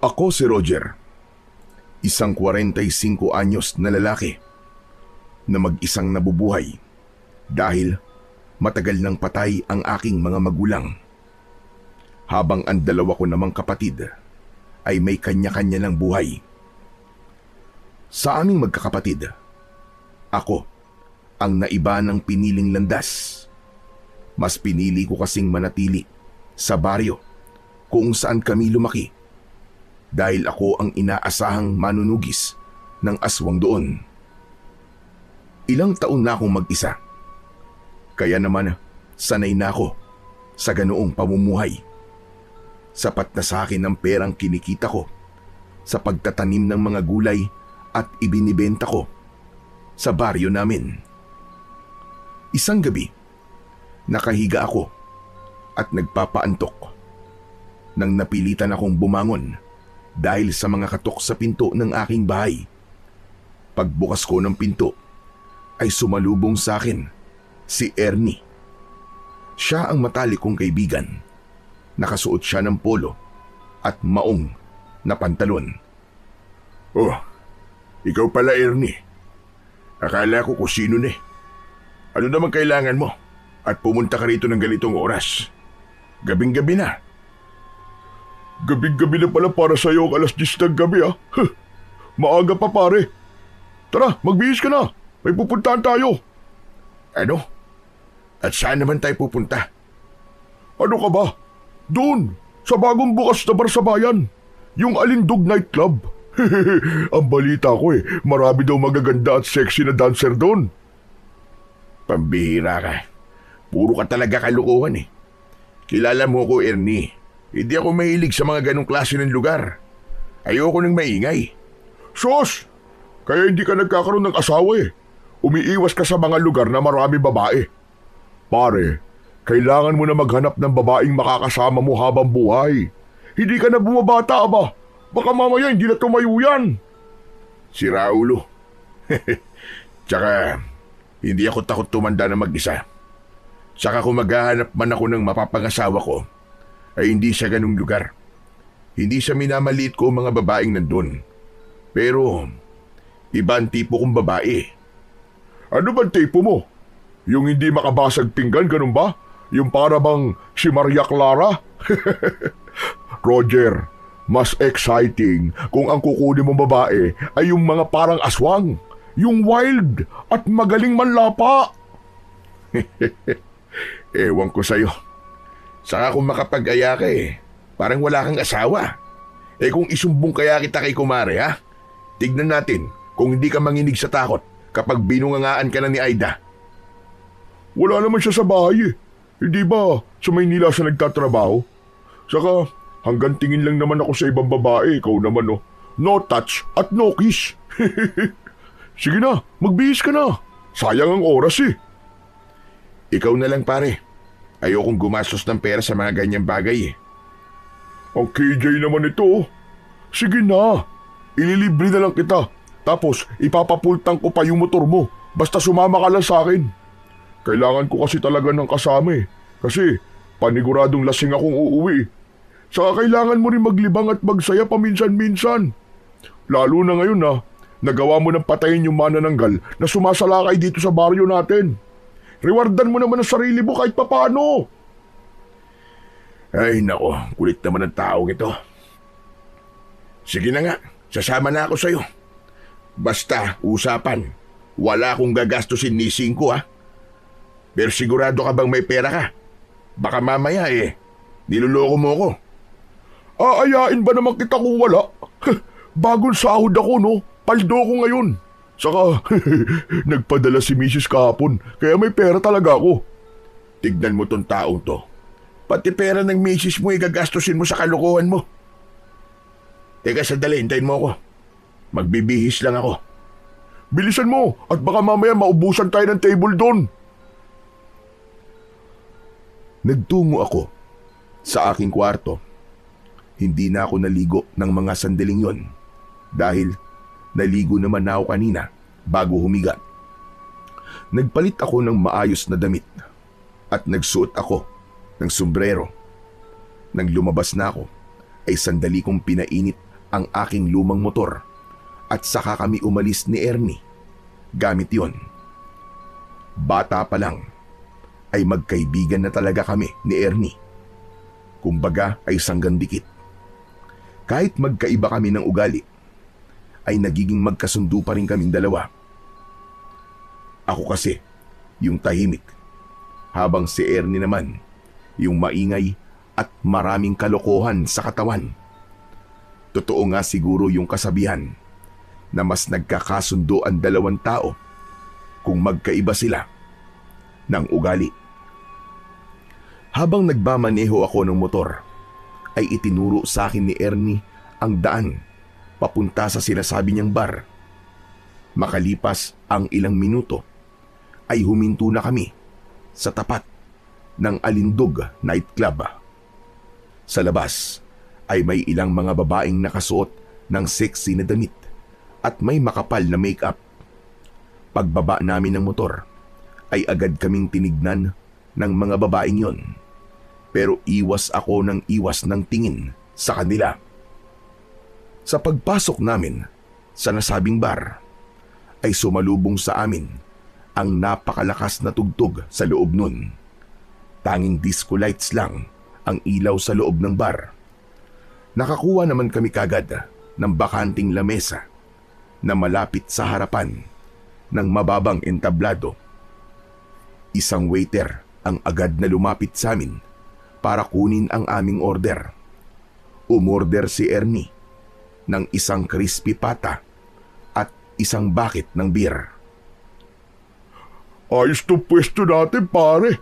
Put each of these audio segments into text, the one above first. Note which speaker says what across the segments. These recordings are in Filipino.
Speaker 1: Ako si Roger, isang 45 anyos na lalaki na mag-isang nabubuhay dahil matagal nang patay ang aking mga magulang. Habang ang dalawa ko namang kapatid ay may kanya-kanya ng buhay. Sa aming magkakapatid, ako ang naiba ng piniling landas. Mas pinili ko kasing manatili sa baryo kung saan kami lumaki dahil ako ang inaasahang manunugis ng aswang doon. Ilang taon na akong mag-isa, kaya naman sanay na ako sa ganoong pamumuhay. Sapat na sa akin ang perang kinikita ko sa pagtatanim ng mga gulay at ibinibenta ko sa baryo namin. Isang gabi, nakahiga ako at nagpapaantok nang napilitan akong bumangon dahil sa mga katok sa pinto ng aking bahay. Pagbukas ko ng pinto ay sumalubong sa akin si Ernie. Siya ang matalik kong kaibigan. Nakasuot siya ng polo at maong na pantalon.
Speaker 2: Oh, ikaw pala Ernie. Akala ko kung sino na eh. Ano naman kailangan mo? At pumunta ka rito ng ganitong oras. Gabing-gabi na. Gabing-gabi na pala para sa'yo ang 10:00 ng gabi ah. Huh, maaga pa pare. Tara, magbihis ka na. May pupuntahan tayo. Ano? At saan naman tayo pupunta? Ano ka ba? Doon, sa bagong bukas na bar sa bayan. Yung Alindog Nightclub. Ang balita ko marami daw magaganda at sexy na dancer doon. Pambihira ka. Puro ka talaga kalukuhan eh. Kilala mo ko, Ernie. Hindi ako mahilig sa mga ganong klase ng lugar. Ayoko nang maingay. Sos! Kaya hindi ka nagkakaroon ng asawa eh. Umiiwas ka sa mga lugar na marami babae. Pare, kailangan mo na maghanap ng babaeng makakasama mo habang buhay. Hindi ka na bumabata ba? Baka mamaya hindi na tumayo yan. Si Raulo. Tsaka, hindi ako takot tumanda na mag-isa. Tsaka kung maghahanap man ako ng mapapangasawa ko, ay hindi sa ganung lugar. Hindi sa minamaliit ko mga babaeng nandun. Pero, iba ang tipo kong babae. Ano bang tipo mo? Yung hindi makabasag pinggan, ganun ba? Yung para bang si Maria Clara? Roger, mas exciting kung ang kukunin mong babae ay yung mga parang aswang, yung wild at magaling manlapa. Ewan ko sa'yo. Saka kung makapag-aya ka parang wala kang asawa. Kung isumbong kaya kita kay kumare ha? Tignan natin kung hindi ka manginig sa takot kapag binungangaan ka na ni Aida. Wala naman siya sa bahay Hindi ba sa Maynila siya nagtatrabaho? Saka hanggang tingin lang naman ako sa ibang babae, ikaw naman oh. No touch at no kiss. Sige na, magbihis ka na. Sayang ang oras Ikaw na lang pare. Ayokong gumastos ng pera sa mga ganyang bagay Ang KJ naman ito. Sige na, ililibre na lang kita. Tapos ipapapultang ko pa yung motor mo. Basta sumama ka lang sa akin. Kailangan ko kasi talaga ng kasama Kasi paniguradong lasing akong uuwi Saka kailangan mo rin maglibang at magsaya paminsan-minsan. Lalo na ngayon nagawa mo ng patayin yung manananggal na sumasalakay dito sa baryo natin. Rewardan mo naman ang sarili mo kahit papaano. Ay nako, kulit naman ang taong ito. Sige na nga, sasama na ako sa'yo. Basta, usapan, wala akong gagastusin ni 5 Pero sigurado ka bang may pera ka? Baka mamaya niloloko mo ako. Aayain ba naman kita kung wala? Bagong sahod ako no, paldo ko ngayon. Saka, nagpadala si Mrs. kahapon, kaya may pera talaga ako. Tignan mo tong taong to. Pati pera ng Mrs. mo gagastusin mo sa kalokohan mo. Teka sandali, hintayin mo ako. Magbibihis lang ako. Bilisan mo at baka mamaya maubusan tayo ng table doon.
Speaker 1: Nagtungo ako sa aking kwarto. Hindi na ako naligo ng mga sandaling yon dahil naligo naman na ako kanina bago humiga. Nagpalit ako ng maayos na damit at nagsuot ako ng sombrero. Nang lumabas na ako ay sandali kong pinainit ang aking lumang motor at saka kami umalis ni Ernie gamit yon. Bata pa lang ay magkaibigan na talaga kami ni Ernie. Kumbaga ay sanggandikit. Kahit magkaiba kami ng ugali, ay nagiging magkasundo pa rin kaming dalawa. Ako kasi yung tahimik, habang si Ernie naman yung maingay at maraming kalokohan sa katawan. Totoo nga siguro yung kasabihan na mas nagkakasundo ang dalawang tao kung magkaiba sila ng ugali. Habang nagmamaneho ako ng motor, ay itinuro sa akin ni Ernie ang daan papunta sa sinasabi niyang bar. Makalipas ang ilang minuto, ay huminto na kami sa tapat ng Alindog nightclub. Sa labas ay may ilang mga babaeng nakasuot ng sexy na damit at may makapal na makeup. Pagbaba namin ng motor, ay agad kaming tinignan ng mga babaeng yon. Pero iwas ako ng iwas ng tingin sa kanila. Sa pagpasok namin sa nasabing bar, ay sumalubong sa amin ang napakalakas na tugtog sa loob nun. Tanging disco lights lang ang ilaw sa loob ng bar. Nakakuha naman kami kagad ng bakanting lamesa na malapit sa harapan ng mababang entablado. Isang waiter ang agad na lumapit sa amin para kunin ang aming order. Umorder si Ernie ng isang crispy pata at isang bucket ng beer.
Speaker 2: Ayos to pwesto natin, pare.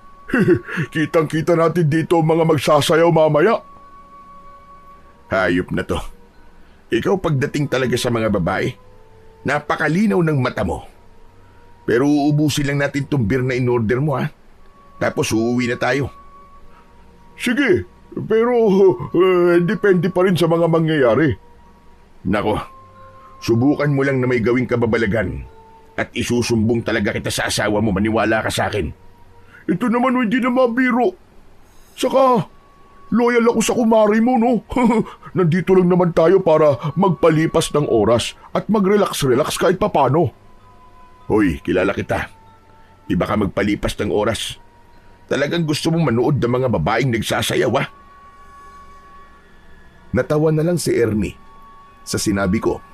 Speaker 2: Kitang-kita natin dito mga magsasayaw mamaya.
Speaker 1: Hayop na to. Ikaw pagdating talaga sa mga babae, napakalinaw ng mata mo. Pero uubusin lang natin tong beer na in-order mo, ha? Tapos uuwi na tayo.
Speaker 2: Sige, pero depende pa rin sa mga mangyayari.
Speaker 1: Nako, subukan mo lang na may gawing kababalagan at isusumbong talaga kita sa asawa mo, maniwala ka sa akin.
Speaker 2: Ito naman hindi na mabiro. Saka, loyal ako sa kumari mo, no? Nandito lang naman tayo para magpalipas ng oras at mag-relax-relax kahit papano.
Speaker 1: Hoy, kilala kita. Iba ka magpalipas ng oras. Talagang gusto mong manood ng mga babaeng nagsasayaw, ha? Natawa na lang si Ernie sa sinabi ko.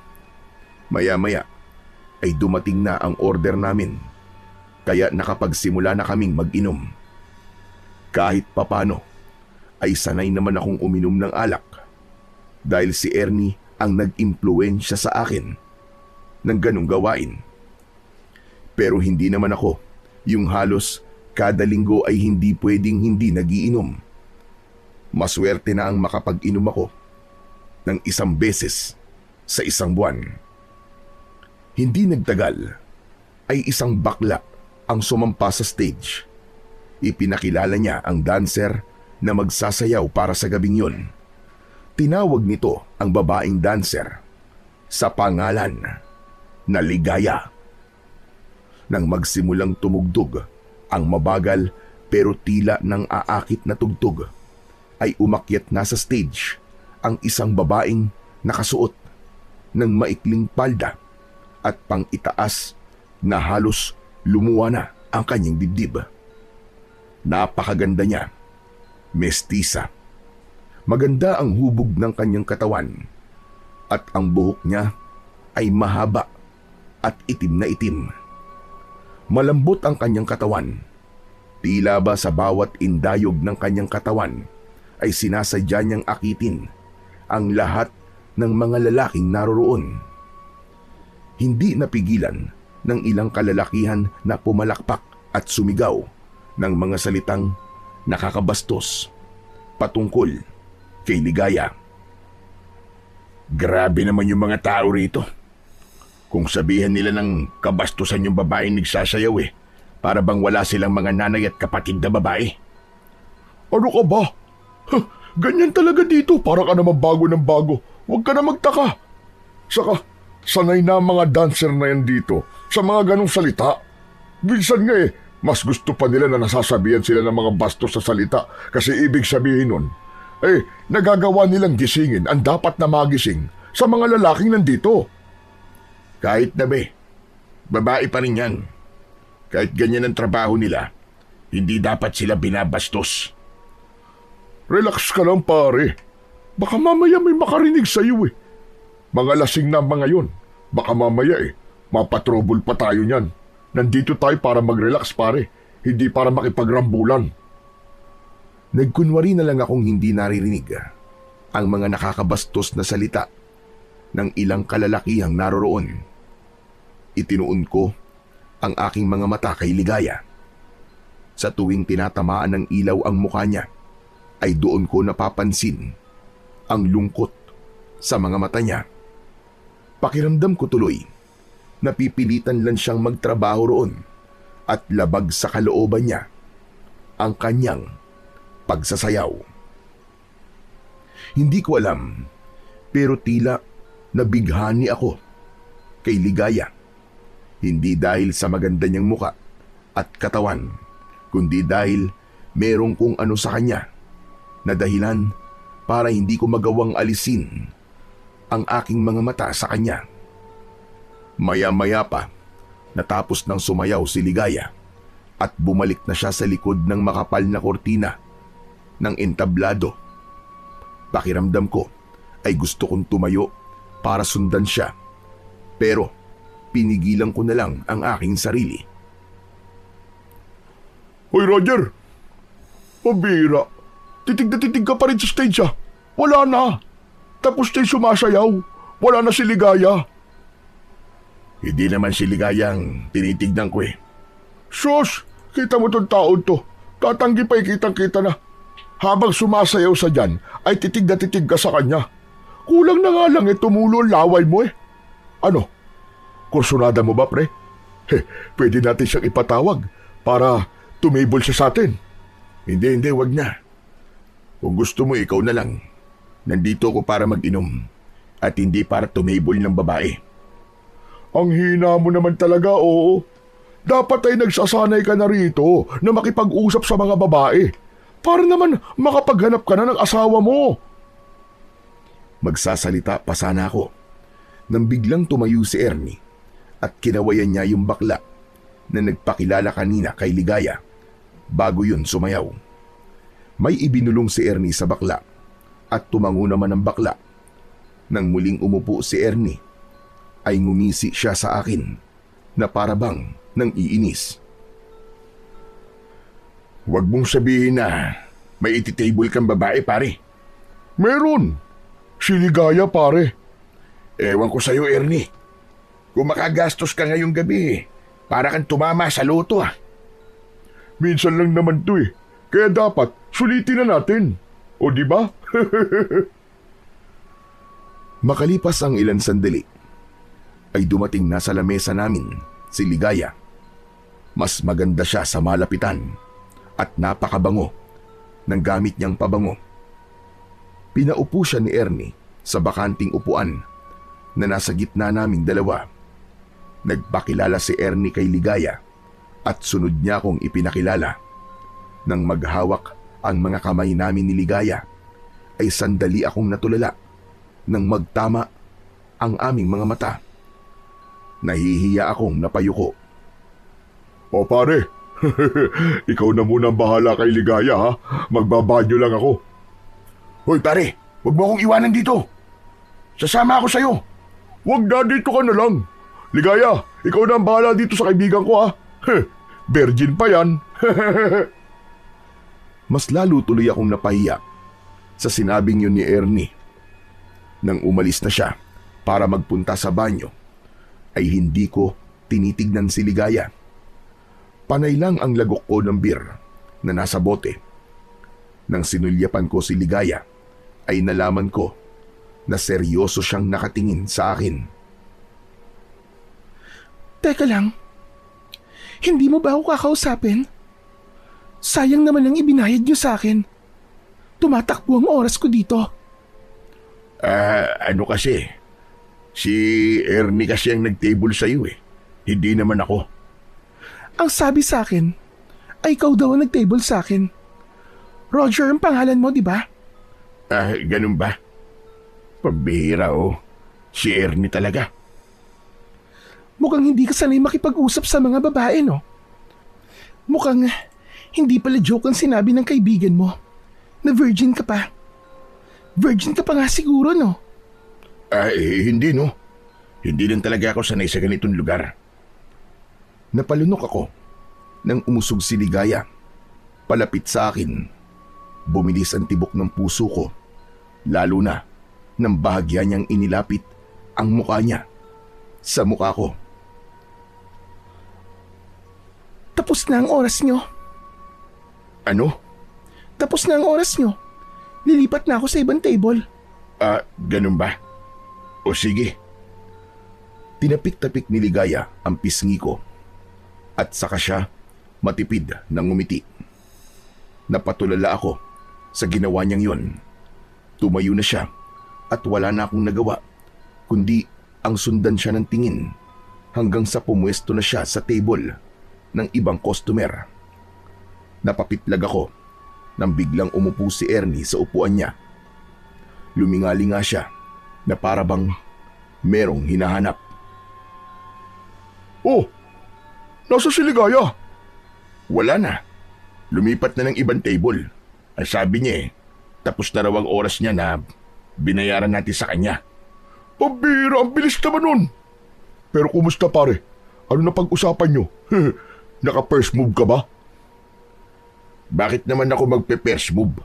Speaker 1: Maya-maya ay dumating na ang order namin, kaya nakapagsimula na kaming mag-inom. Kahit papano ay sanay naman akong uminom ng alak dahil si Ernie ang nag-impluwensya sa akin ng ganong gawain. Pero hindi naman ako yung halos kada linggo ay hindi pwedeng hindi nagiinom. Maswerte na ang makapag-inom ako ng isang beses sa isang buwan. Hindi nagtagal ay isang bakla ang sumampa sa stage. Ipinakilala niya ang dancer na magsasayaw para sa gabing yon. Tinawag nito ang babaeng dancer sa pangalan na Ligaya. Nang magsimulang tumugtog ang mabagal pero tila ng aakit na tugtog, ay umakyat na sa stage ang isang babaeng nakasuot ng maikling palda at pang-itaas na halos lumuwa na ang kanyang dibdib. Napakaganda niya, mestiza. Maganda ang hubog ng kanyang katawan at ang buhok niya ay mahaba at itim na itim. Malambot ang kanyang katawan. Tila ba sa bawat indayog ng kanyang katawan ay sinasadya niyang akitin ang lahat ng mga lalaking naroroon. Hindi napigilan ng ilang kalalakihan na pumalakpak at sumigaw ng mga salitang nakakabastos patungkol kay Ligaya.
Speaker 2: Grabe naman yung mga tao rito. Kung sabihan nila ng kabastusan yung babaeng nagsasayaw para bang wala silang mga nanay at kapatid na babae. Ano ka ba? Ganyan talaga dito, para ka naman bago ng bago. Huwag ka na magtaka. Saka, sanay na ang mga dancer na yan dito sa mga ganong salita. Minsan nga mas gusto pa nila na nasasabihan sila ng mga bastos sa salita kasi ibig sabihin nun, nagagawa nilang gisingin ang dapat na magising sa mga lalaking nandito. Kahit na be, babae pa rin yan. Kahit ganyan ang trabaho nila, hindi dapat sila binabastos. Relax ka lang pare. Baka mamaya may makarinig sa iyo eh. Mga lasing na mga yun. Baka mamaya mapatrouble pa tayo niyan. Nandito tayo para mag-relax pare, hindi para makipagrambulan.
Speaker 1: Nagkunwari na lang akong hindi naririnig ang mga nakakabastos na salita ng ilang kalalakihang naroroon. Itinuon ko ang aking mga mata kay Ligaya. Sa tuwing tinatamaan ng ilaw ang mukha niya, ay doon ko napapansin ang lungkot sa mga mata niya. Pakiramdam ko tuloy, napipilitan lang siyang magtrabaho roon at labag sa kalooban niya ang kanyang pagsasayaw. Hindi ko alam, pero tila nabighani ako kay Ligaya. Hindi dahil sa maganda niyang muka at katawan, kundi dahil merong kung ano sa kanya na dahilan para hindi ko magawang alisin ang aking mga mata sa kanya. Maya-maya pa, natapos ng sumayaw si Ligaya at bumalik na siya sa likod ng makapal na kortina ng entablado. Pakiramdam ko ay gusto kong tumayo para sundan siya, pero pinigilan ko na lang ang aking sarili.
Speaker 2: Hoy Roger! Pabira! Titig na titig ka pa rin sa stage ah! Wala na! Tapos na yung sumasayaw! Wala na si Ligaya! Hindi naman si Ligaya ang tinitignan ko eh. Sus! Kita mo tong taon to. Tatanggi pa'y kitang-kita na. Habang sumasayaw sa dyan, ay titig na titig ka sa kanya. Kulang na nga lang tumulo ang laway mo eh. Ano? Kursunada mo ba, pre? Pwede natin siyang ipatawag para tumable siya sa atin. Hindi, wag na. Kung gusto mo, ikaw na lang. Nandito ako para mag-inom at hindi para tumable ng babae. Ang hina mo naman talaga, oo. Dapat ay nagsasanay ka na rito na makipag-usap sa mga babae para naman makapaghanap ka na ng asawa mo.
Speaker 1: Magsasalita pa sana ako nang biglang tumayo si Ernie at kinawayan niya yung bakla na nagpakilala kanina kay Ligaya bago yun sumayaw. May ibinulong si Ernie sa bakla at tumango naman ang bakla. Nang muling umupo si Ernie, ay ngumisi siya sa akin na parabang nang iinis. Huwag mong sabihin na may ititable kang babae, pare.
Speaker 2: Meron. Si Ligaya, pare.
Speaker 1: Ewan ko sa'yo, Ernie. Kung makagastos ka ngayong gabi, para kang tumama sa loto ah.
Speaker 2: Minsan lang naman to eh. Kaya dapat sulitin na natin. O di ba?
Speaker 1: Makalipas ang ilan sandali, ay dumating na sa lamesa namin si Ligaya. Mas maganda siya sa malapitan at napakabango ng gamit niyang pabango. Pinaupo siya ni Ernie sa bakanting upuan na nasa gitna naming dalawa. Nagpakilala si Ernie kay Ligaya at sunod niya akong ipinakilala. Nang maghawak ang mga kamay namin ni Ligaya, ay sandali akong natulala nang magtama ang aming mga mata. Nahihiya akong napayuko.
Speaker 2: O pare, ikaw na muna ang bahala kay Ligaya ha. Magbabanyo lang ako.
Speaker 1: Hoy pare, huwag mo akong iwanan dito. Sasama ako sa'yo.
Speaker 2: Huwag na, dito ka na lang. Ligaya, ikaw na ang bahala dito sa kaibigan ko ha. Virgin pa yan.
Speaker 1: Mas lalo tuloy akong napahiya sa sinabing yun ni Ernie. Nang umalis na siya para magpunta sa banyo, ay hindi ko tinitignan si Ligaya. Panay lang ang lagok ko ng beer na nasa bote. Nang sinulyapan ko si Ligaya, ay nalaman ko na seryoso siyang nakatingin sa akin.
Speaker 3: Teka lang, hindi mo ba ako kakausapin? Sayang naman ang ibinayad niyo sa akin. Tumatakbo ang oras ko dito.
Speaker 2: Ano kasi? Si Ernie kasi ang nag-table sa'yo eh. Hindi naman ako.
Speaker 3: Ang sabi sa akin, ay ikaw daw ang nag-table sa akin. Roger ang pangalan mo, di ba?
Speaker 2: Ganun ba? Pambihira oh. Si Ernie talaga.
Speaker 3: Mukhang hindi ka sanay makipag-usap sa mga babae, no? Mukhang hindi pala joke ang sinabi ng kaibigan mo na virgin ka pa. Virgin ka pa nga siguro, no?
Speaker 2: Hindi no. Hindi lang talaga ako sanay sa ganitong lugar.
Speaker 1: Napalunok ako nang umusog si Ligaya. Palapit sa akin. Bumilis ang tibok ng puso ko. Lalo na nang bahagya niyang inilapit ang mukha niya sa mukha ko.
Speaker 3: Tapos na ang oras nyo.
Speaker 2: Ano?
Speaker 3: Tapos na ang oras nyo. Lilipat na ako sa ibang table.
Speaker 2: Ganun ba? O sige.
Speaker 1: Tinapik-tapik ni Ligaya ang pisngi ko at saka siya matipid na ngumiti. Napatulala ako sa ginawa niyang yon. Tumayo na siya at wala na akong nagawa kundi ang sundan siya ng tingin hanggang sa pumwesto na siya sa table ng ibang customer. Napapitlag ako nang biglang umupo si Ernie sa upuan niya. Lumingali nga siya na para bang merong hinahanap.
Speaker 2: Oh! Nasa si Ligaya?
Speaker 1: Wala na. Lumipat na ng ibang table. Ang sabi niya tapos na raw ang oras niya na binayaran natin sa kanya.
Speaker 2: Pambira, ang bilis naman nun. Pero kumusta pare? Ano na pag-usapan nyo? Naka-first move ka ba?
Speaker 1: Bakit naman ako magpe-first move?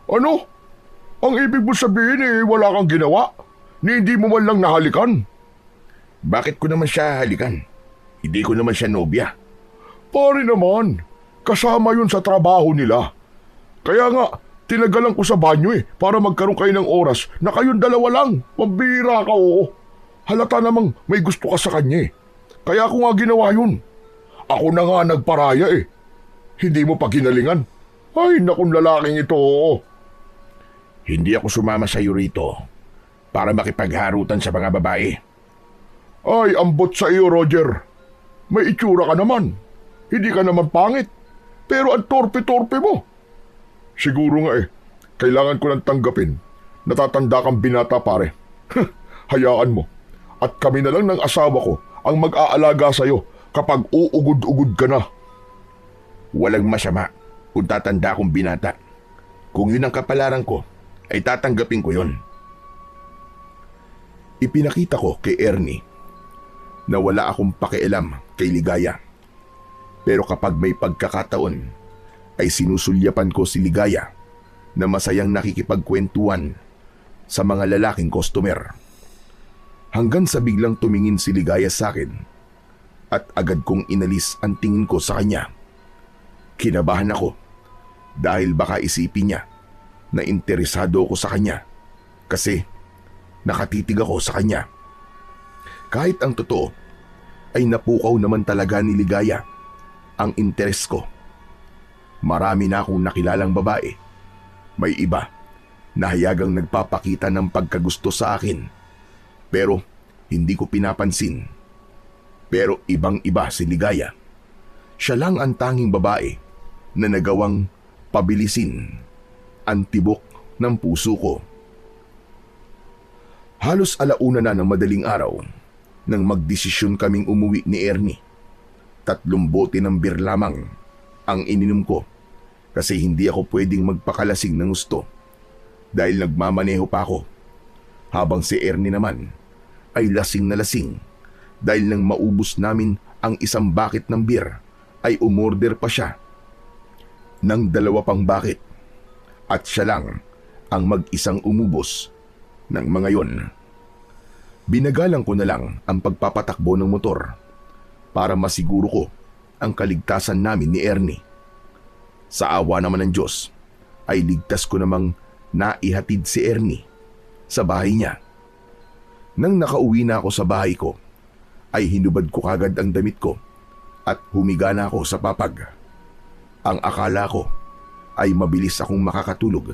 Speaker 2: Ano? Ang ibig mo sabihin wala kang ginawa? Ni hindi mo man lang nahalikan?
Speaker 1: Bakit ko naman siya halikan? Hindi ko naman siya nobya.
Speaker 2: Pare naman, kasama yun sa trabaho nila. Kaya nga, tinagalan ko sa banyo para magkaroon kayo ng oras na kayong dalawa lang. Pambira ka, oo. Halata namang may gusto ka sa kanya Kaya ako nga ginawa yun. Ako na nga nagparaya Hindi mo pa ginalingan. Ay, nakong lalaking ito, oo.
Speaker 1: Hindi ako sumama sa iyo rito para makipagharutan sa mga babae.
Speaker 2: Ay, ambot sa iyo, Roger. May itsura ka naman. Hindi ka naman pangit. Pero ang torpe-torpe mo. Siguro nga kailangan ko nang tanggapin. Natatanda kang binata, pare. Hayaan mo. At kami na lang ng asawa ko ang mag-aalaga sa'yo kapag uugod-ugod ka na.
Speaker 1: Walang masama kung tatanda akong binata. Kung yun ang kapalaran ko, ay tatanggapin ko yun. Ipinakita ko kay Ernie na wala akong pakialam kay Ligaya. Pero kapag may pagkakataon, ay sinusulyapan ko si Ligaya na masayang nakikipagkwentuhan sa mga lalaking customer. Hanggang sa biglang tumingin si Ligaya sa akin at agad kong inalis ang tingin ko sa kanya. Kinabahan ako dahil baka isipin niya na interesado ako sa kanya kasi nakatitig ako sa kanya. Kahit ang totoo ay napukaw naman talaga ni Ligaya ang interes ko. Marami na akong nakilalang babae. May iba na hayagang nagpapakita ng pagkagusto sa akin pero hindi ko pinapansin. Pero ibang-iba si Ligaya. Siya lang ang tanging babae na nagawang pabilisin ang tibok ng puso ko. Halos alauna na ng madaling araw nang magdesisyon kaming umuwi ni Ernie. 3 bote ng beer lamang ang ininom ko kasi hindi ako pwedeng magpakalasing ng gusto dahil nagmamaneho pa ako. Habang si Ernie naman ay lasing na lasing dahil nang maubos namin ang 1 bucket ng beer ay umorder pa siya ng 2 pang bucket at siya lang ang mag-isang umubos ng mga yon. Binagalang ko na lang ang pagpapatakbo ng motor para masiguro ko ang kaligtasan namin ni Ernie. Sa awa naman ng Diyos ay ligtas ko namang naihatid si Ernie sa bahay niya. Nang nakauwi na ako sa bahay ko, ay hinubad ko kagad ang damit ko at humiga na ako sa papag. Ang akala ko ay mabilis akong makakatulog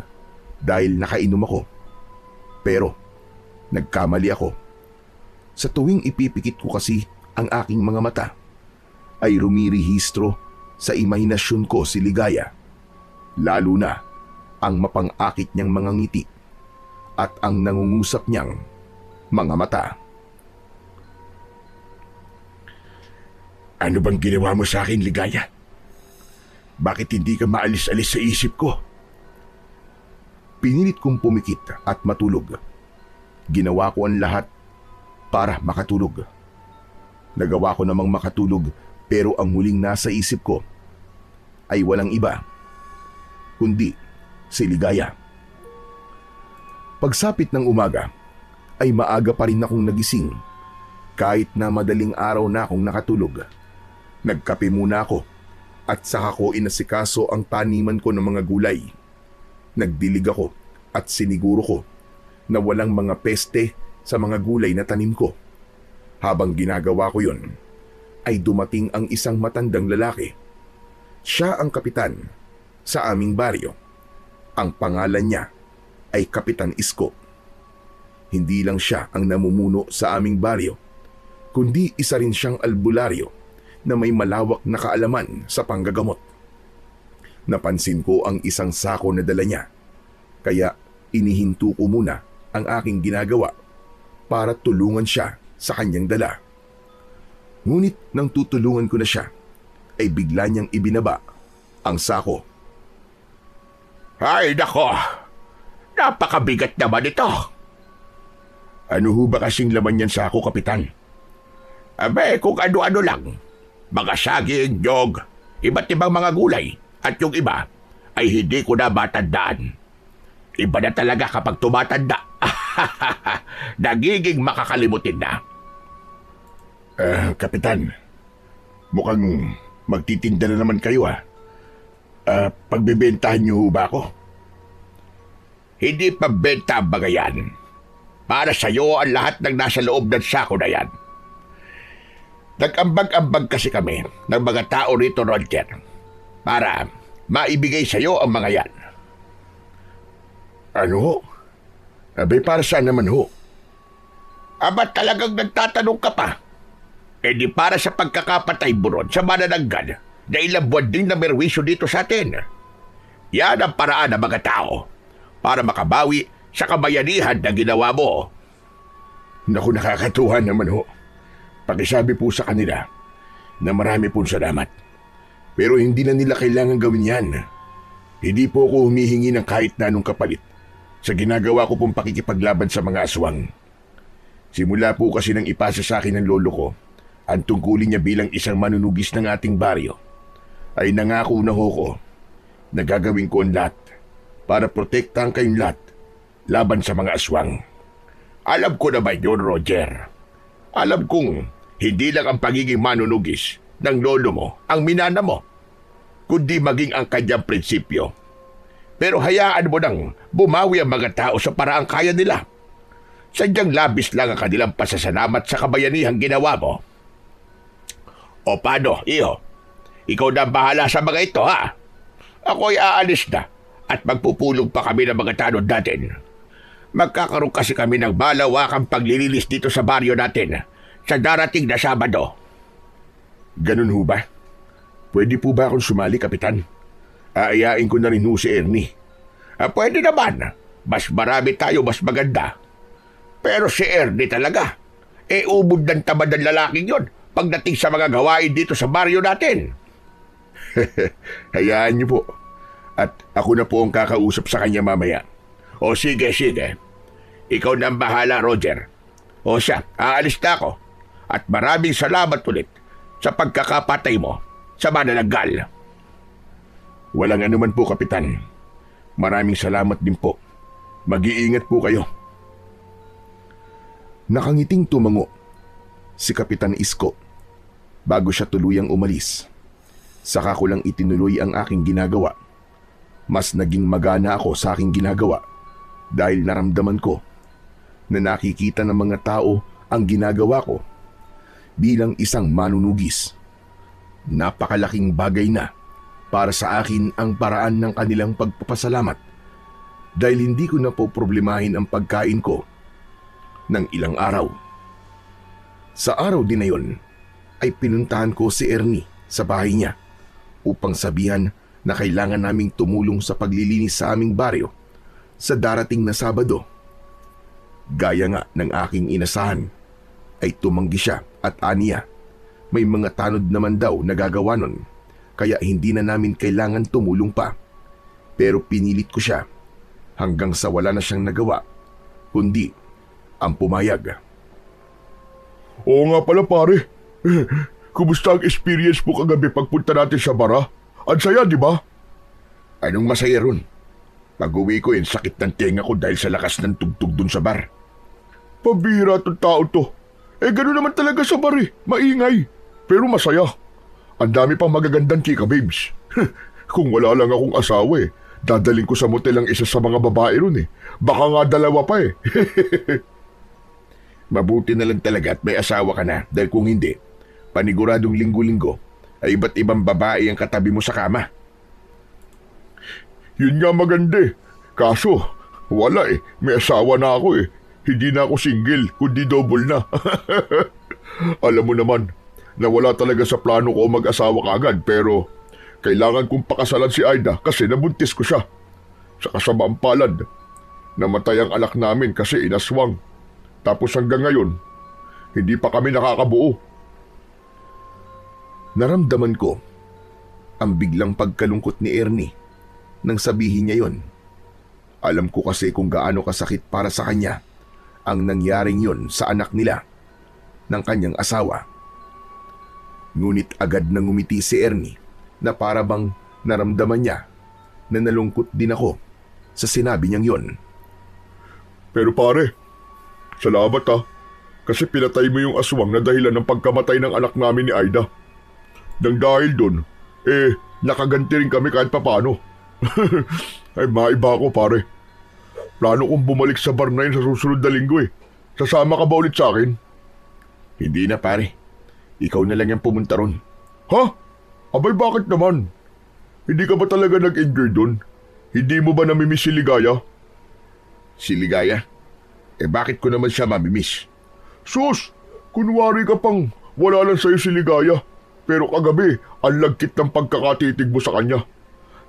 Speaker 1: dahil nakainom ako. Pero nagkamali ako. Sa tuwing ipipikit ko kasi ang aking mga mata, ay rumirehistro sa imahinasyon ko si Ligaya. Lalo na ang mapang-akit niyang mga ngiti at ang nangungusap niyang mga mata.
Speaker 2: Ano bang ginawa mo sa akin, Ligaya? Bakit hindi ka maalis-alis sa isip ko?
Speaker 1: Pinilit kong pumikit at matulog. Ginawa ko ang lahat para makatulog. Nagawa ko namang makatulog pero ang huling nasa isip ko ay walang iba kundi si Ligaya. Pagsapit ng umaga ay maaga pa rin akong nagising kahit na madaling araw na akong nakatulog. Nagkape muna ako at saka ko inasikaso ang taniman ko ng mga gulay. Nagdilig ako at siniguro ko na walang mga peste sa mga gulay na tanim ko. Habang ginagawa ko yon, ay dumating ang isang matandang lalaki. Siya ang kapitan sa aming baryo. Ang pangalan niya ay Kapitan Isko. Hindi lang siya ang namumuno sa aming baryo, kundi isa rin siyang albularyo na may malawak na kaalaman sa panggagamot. Napansin ko ang isang sako na dala niya, kaya inihinto ko muna ang aking ginagawa para tulungan siya sa kanyang dala. Ngunit nang tutulungan ko na siya, ay bigla niyang ibinaba ang sako.
Speaker 2: Ay, nako! Napakabigat naman ito! Ano ho ba kasing laman yan sa ako, Kapitan? Abe, kung ano-ano lang. Mga saging, nyog, iba't ibang mga gulay, at yung iba ay hindi ko na matandaan. Iba na talaga kapag tumatanda. Nagiging makakalimutin na.
Speaker 1: Kapitan, mukhang magtitinda na naman kayo pagbebentahan niyo ho ba ako?
Speaker 2: Hindi pa benta ang mga yan. Para sa'yo ang lahat ng nasa loob ng sako na yan. Nag-ambag-ambag kasi kami ng mga tao rito, Roger, para maibigay sa'yo ang mga yan.
Speaker 1: Ano ho? Abay, para saan naman ho?
Speaker 2: Aba, talagang nagtatanong ka pa? Eh di para sa pagkakapatay buron sa manananggal na ilang buwan din na merwisyo dito sa atin. Yan ang paraan ng mga tao para makabawi sa kabayanihan na ginawa mo.
Speaker 1: Naku, nakakatuwa naman ho. Pakisabi po sa kanila na marami pong salamat. Pero hindi na nila kailangan gawin yan. Hindi po ako humihingi ng kahit na anong kapalit sa ginagawa ko pong pakikipaglaban sa mga aswang. Simula po kasi nang ipasa sa akin ng lolo ko ang tungkulin niya bilang isang manunugis ng ating baryo, ay nangako na ho ko na gagawin ko ang lahat para protektahan kayong lahat laban sa mga aswang.
Speaker 2: Alam ko naman yun, Roger. Alam kong hindi lang ang pagiging manunugis ng lolo mo ang minana mo, kundi maging ang kanyang prinsipyo. Pero hayaan mo nang bumawi ang mga tao sa paraang kaya nila. Sadyang labis lang ang kanilang pasasalamat sa kabayanihang ginawa mo. O paano, iho? Ikaw na ang bahala sa mga ito, ha? Ako'y aalis na at magpupulong pa kami ng mga tanod natin. Magkakaroon kasi kami ng malawakang paglilinis dito sa baryo natin sa darating na Sabado.
Speaker 1: Ganun ho ba? Pwede po ba akong sumali, Kapitan? Aayain ko na rin ho si Ernie.
Speaker 2: Pwede naman. Mas marami tayo, mas maganda. Pero si Ernie talaga, ubod ng tamad ng lalaking yon pagdating sa mga gawain dito sa baryo natin.
Speaker 1: Hayaan niyo po. At ako na po ang kakausap sa kanya mamaya.
Speaker 2: O sige, sige. Ikaw na ang bahala, Roger. O siya, aalis na ako. At maraming salamat ulit sa pagkakapatay mo sa manananggal.
Speaker 1: Walang anuman po, Kapitan. Maraming salamat din po. Mag-iingat po kayo. Nakangiting tumango si Kapitan Isko bago siya tuluyang umalis. Saka ko lang itinuloy ang aking ginagawa. Mas naging magana ako sa aking ginagawa dahil naramdaman ko na nakikita ng mga tao ang ginagawa ko bilang isang manunugis. Napakalaking bagay na para sa akin ang paraan ng kanilang pagpapasalamat dahil hindi ko na po problemahin ang pagkain ko ng ilang araw. Sa araw din na yon ay pinuntahan ko si Ernie sa bahay niya upang sabihan na kailangan naming tumulong sa paglilinis sa aming baryo sa darating na Sabado. Gaya nga ng aking inasahan, ay tumanggi siya at aniya. May mga tanod naman daw na gagawa nun, kaya hindi na namin kailangan tumulong pa. Pero pinilit ko siya hanggang sa wala na siyang nagawa, kundi ang pumayag.
Speaker 2: Oo nga pala pare. Kumusta ang experience mo kagabi pagpunta natin sa bara? Ang saya, di ba?
Speaker 1: Anong masaya ron? Pag-uwi ko sakit ng tenga ko dahil sa lakas ng tugtog dun sa bar.
Speaker 2: Pabira tong tao to. Gano'n naman talaga sa bar eh. Maingay. Pero masaya. Ang dami pang magagandang chika babes. Kung wala lang akong asawa dadaling ko sa motel ang isa sa mga babae ron eh. Baka nga dalawa pa eh.
Speaker 1: Mabuti na lang talaga at may asawa ka na dahil kung hindi, paniguradong linggo-linggo ay iba't ibang babae ang katabi mo sa kama.
Speaker 2: Yun nga maganda eh. Kaso, wala eh. May asawa na ako eh. Hindi na ako single, kundi double na. Alam mo naman, na wala talaga sa plano ko mag-asawa kaagad pero kailangan kong pakasalan si Aida kasi nabuntis ko siya. Sa kasamaang palad, namatay ang anak namin kasi inaswang. Tapos hanggang ngayon, hindi pa kami nakakabuo.
Speaker 1: Naramdaman ko ang biglang pagkalungkot ni Ernie nang sabihin niya yon. Alam ko kasi kung gaano kasakit para sa kanya ang nangyaring yon sa anak nila ng kanyang asawa. Ngunit agad nang ngumiti si Ernie na para bang naramdaman niya na nalungkot din ako sa sinabi niyang yon.
Speaker 2: Pero pare, salamat kasi pinatay mo yung aswang na dahilan ng pagkamatay ng anak namin ni Aida. Nang dahil doon, nakaganti rin kami kahit papano. Ay maiba ko pare. Plano kong bumalik sa bar na yun sa susunod na linggo eh. Sasama ka ba ulit sa akin?
Speaker 1: Hindi na pare. Ikaw na lang yung pumunta ron.
Speaker 2: Ha? Abay bakit naman? Hindi ka ba talaga nag-enjoy doon? Hindi mo ba namimiss si Ligaya?
Speaker 1: Si Ligaya? Bakit ko naman siya mamimiss?
Speaker 2: Sus! Kunwari ka pang wala lang sa'yo si Ligaya. Pero kagabi, ang lagkit ng pagkakatitig mo sa kanya.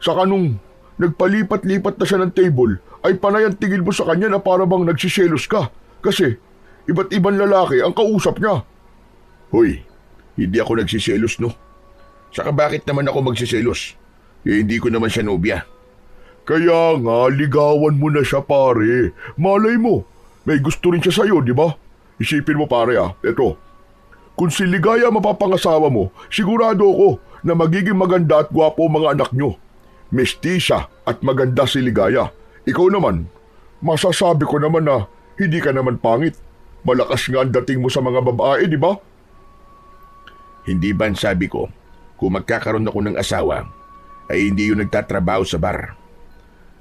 Speaker 2: Saka nung nagpalipat-lipat na siya ng table, ay panay ang tingin mo sa kanya na para bang nagsiselos ka. Kasi iba't ibang lalaki ang kausap niya.
Speaker 1: Hoy, hindi ako nagsiselos no. Saka bakit naman ako magsiselos? Hindi ko naman siya nobya.
Speaker 2: Kaya nga, ligawan mo na siya pare. Malay mo, may gusto rin siya sa'yo, di ba? Isipin mo pare eto. Kung si Ligaya mapapangasawa mo, sigurado ako na magiging maganda at gwapo ang mga anak nyo. Mestiza at maganda si Ligaya. Ikaw naman, masasabi ko naman na hindi ka naman pangit. Malakas nga ang dating mo sa mga babae, di ba?
Speaker 1: Hindi ba sabi ko, kung magkakaroon ako ng asawa, ay hindi yung nagtatrabaho sa bar.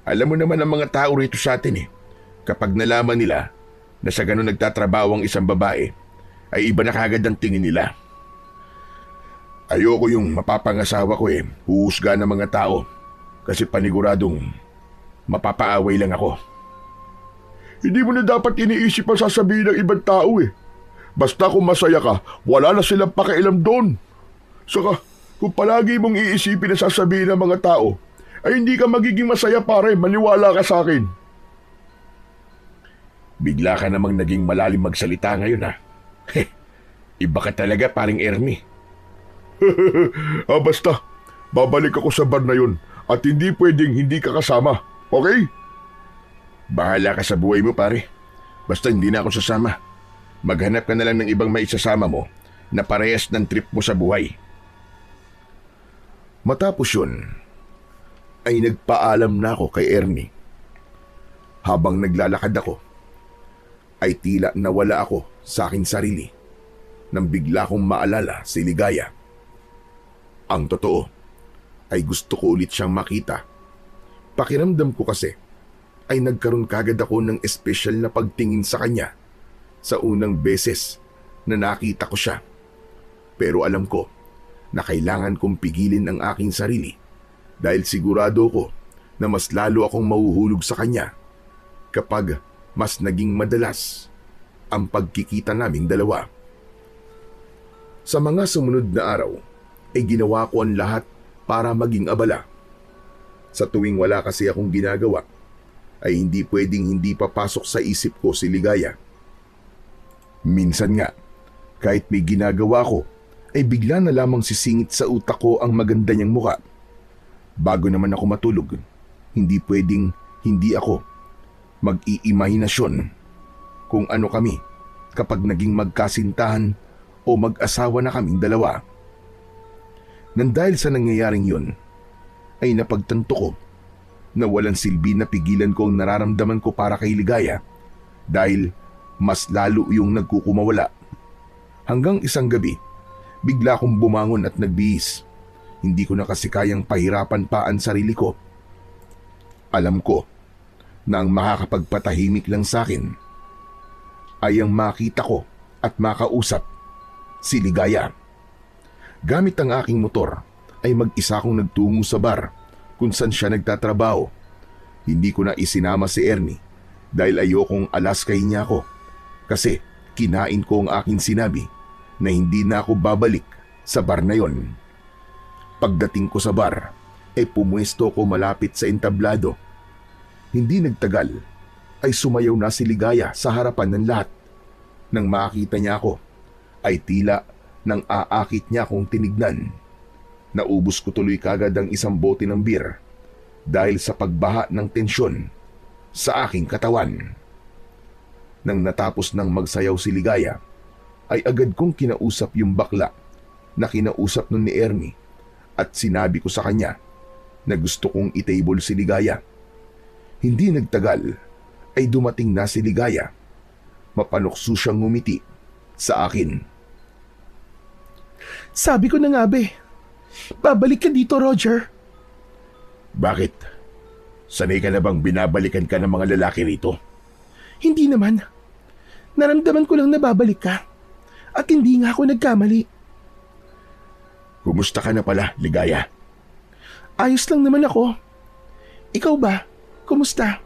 Speaker 1: Alam mo naman ang mga tao rito sa atin kapag nalaman nila na sa ganun nagtatrabaho ang isang babae, ay iba na kagad ang tingin nila. Ayoko yung mapapangasawa ko huhusga ng mga tao kasi paniguradong mapapaaway lang ako.
Speaker 2: Hindi mo na dapat iniisip ang sasabihin ng ibang tao Basta kung masaya ka, wala na silang pakialam doon. Saka, kung palagi mong iisipin na sasabihin ng mga tao, ay hindi ka magiging masaya pare, maniwala ka sa akin.
Speaker 1: Bigla ka namang naging malalim magsalita ngayon Iba ka talaga paring Ernie.
Speaker 2: Basta, babalik ako sa bar na yun at hindi pwedeng hindi ka kasama, okay?
Speaker 1: Bahala ka sa buhay mo pare. Basta hindi na ako sasama. Maghanap ka na lang ng ibang maisasama mo na parehas ng trip mo sa buhay. Matapos yun, ay nagpaalam na ako kay Ernie. Habang naglalakad ako, ay tila nawala ako sa aking sarili nang bigla kong maalala si Ligaya. Ang totoo ay gusto ko ulit siyang makita. Pakiramdam ko kasi ay nagkaroon kagad ako ng espesyal na pagtingin sa kanya sa unang beses na nakita ko siya. Pero alam ko na kailangan kong pigilin ang aking sarili dahil sigurado ko na mas lalo akong mahuhulog sa kanya kapag mas naging madalas ang pagkikita naming dalawa. Sa mga sumunod na araw ay ginawa ko ang lahat para maging abala. Sa tuwing wala kasi akong ginagawa, ay hindi pwedeng hindi papasok sa isip ko si Ligaya. Minsan nga, kahit may ginagawa ko, ay bigla na lamang sisingit sa utak ko ang maganda niyang muka. Bago naman ako matulog, hindi pwedeng hindi ako mag-iimahinasyon kung ano kami kapag naging magkasintahan o mag-asawa na kaming dalawa. Nang dahil sa nangyayaring yun, ay napagtanto ko na walang silbi na pigilan ko ang nararamdaman ko para kay Ligaya dahil mas lalo yung nagkukumawala. Hanggang isang gabi, bigla akong bumangon at nagbihis. Hindi ko na kasi kayang pahirapan pa ang sarili ko. Alam ko na ang makakapagpatahimik lang sa akin ay ang makita ko at makausap si Ligaya. Gamit ang aking motor ay mag-isa akong nagtungo sa bar kung saan siya nagtatrabaho. Hindi ko na isinama si Ernie dahil ayokong alaskay niya ako kasi kinain ko ang aking sinabi na hindi na ako babalik sa bar na yon. Pagdating ko sa bar ay pumuesto ko malapit sa entablado. Hindi nagtagal ay sumayaw na si Ligaya sa harapan ng lahat. Nang makita niya ako ay tila nang aakit niya akong tinignan. Naubos ko tuloy kagad ang isang bote ng beer dahil sa pagbaha ng tensyon sa aking katawan. Nang natapos ng magsayaw si Ligaya, ay agad kong kinausap yung bakla na kinausap nun ni Ernie at sinabi ko sa kanya na gusto kong itable si Ligaya. Hindi nagtagal ay dumating na si Ligaya. Mapanukso siyang ngumiti sa akin.
Speaker 3: Sabi ko na nga be, babalik ka dito, Roger.
Speaker 2: Bakit? Sanay ka na bang binabalikan ka ng mga lalaki rito?
Speaker 3: Hindi naman. Naramdaman ko lang na babalik ka. At hindi nga ako nagkamali.
Speaker 2: Kumusta ka na pala, Ligaya?
Speaker 3: Ayos lang naman ako. Ikaw ba? Kumusta?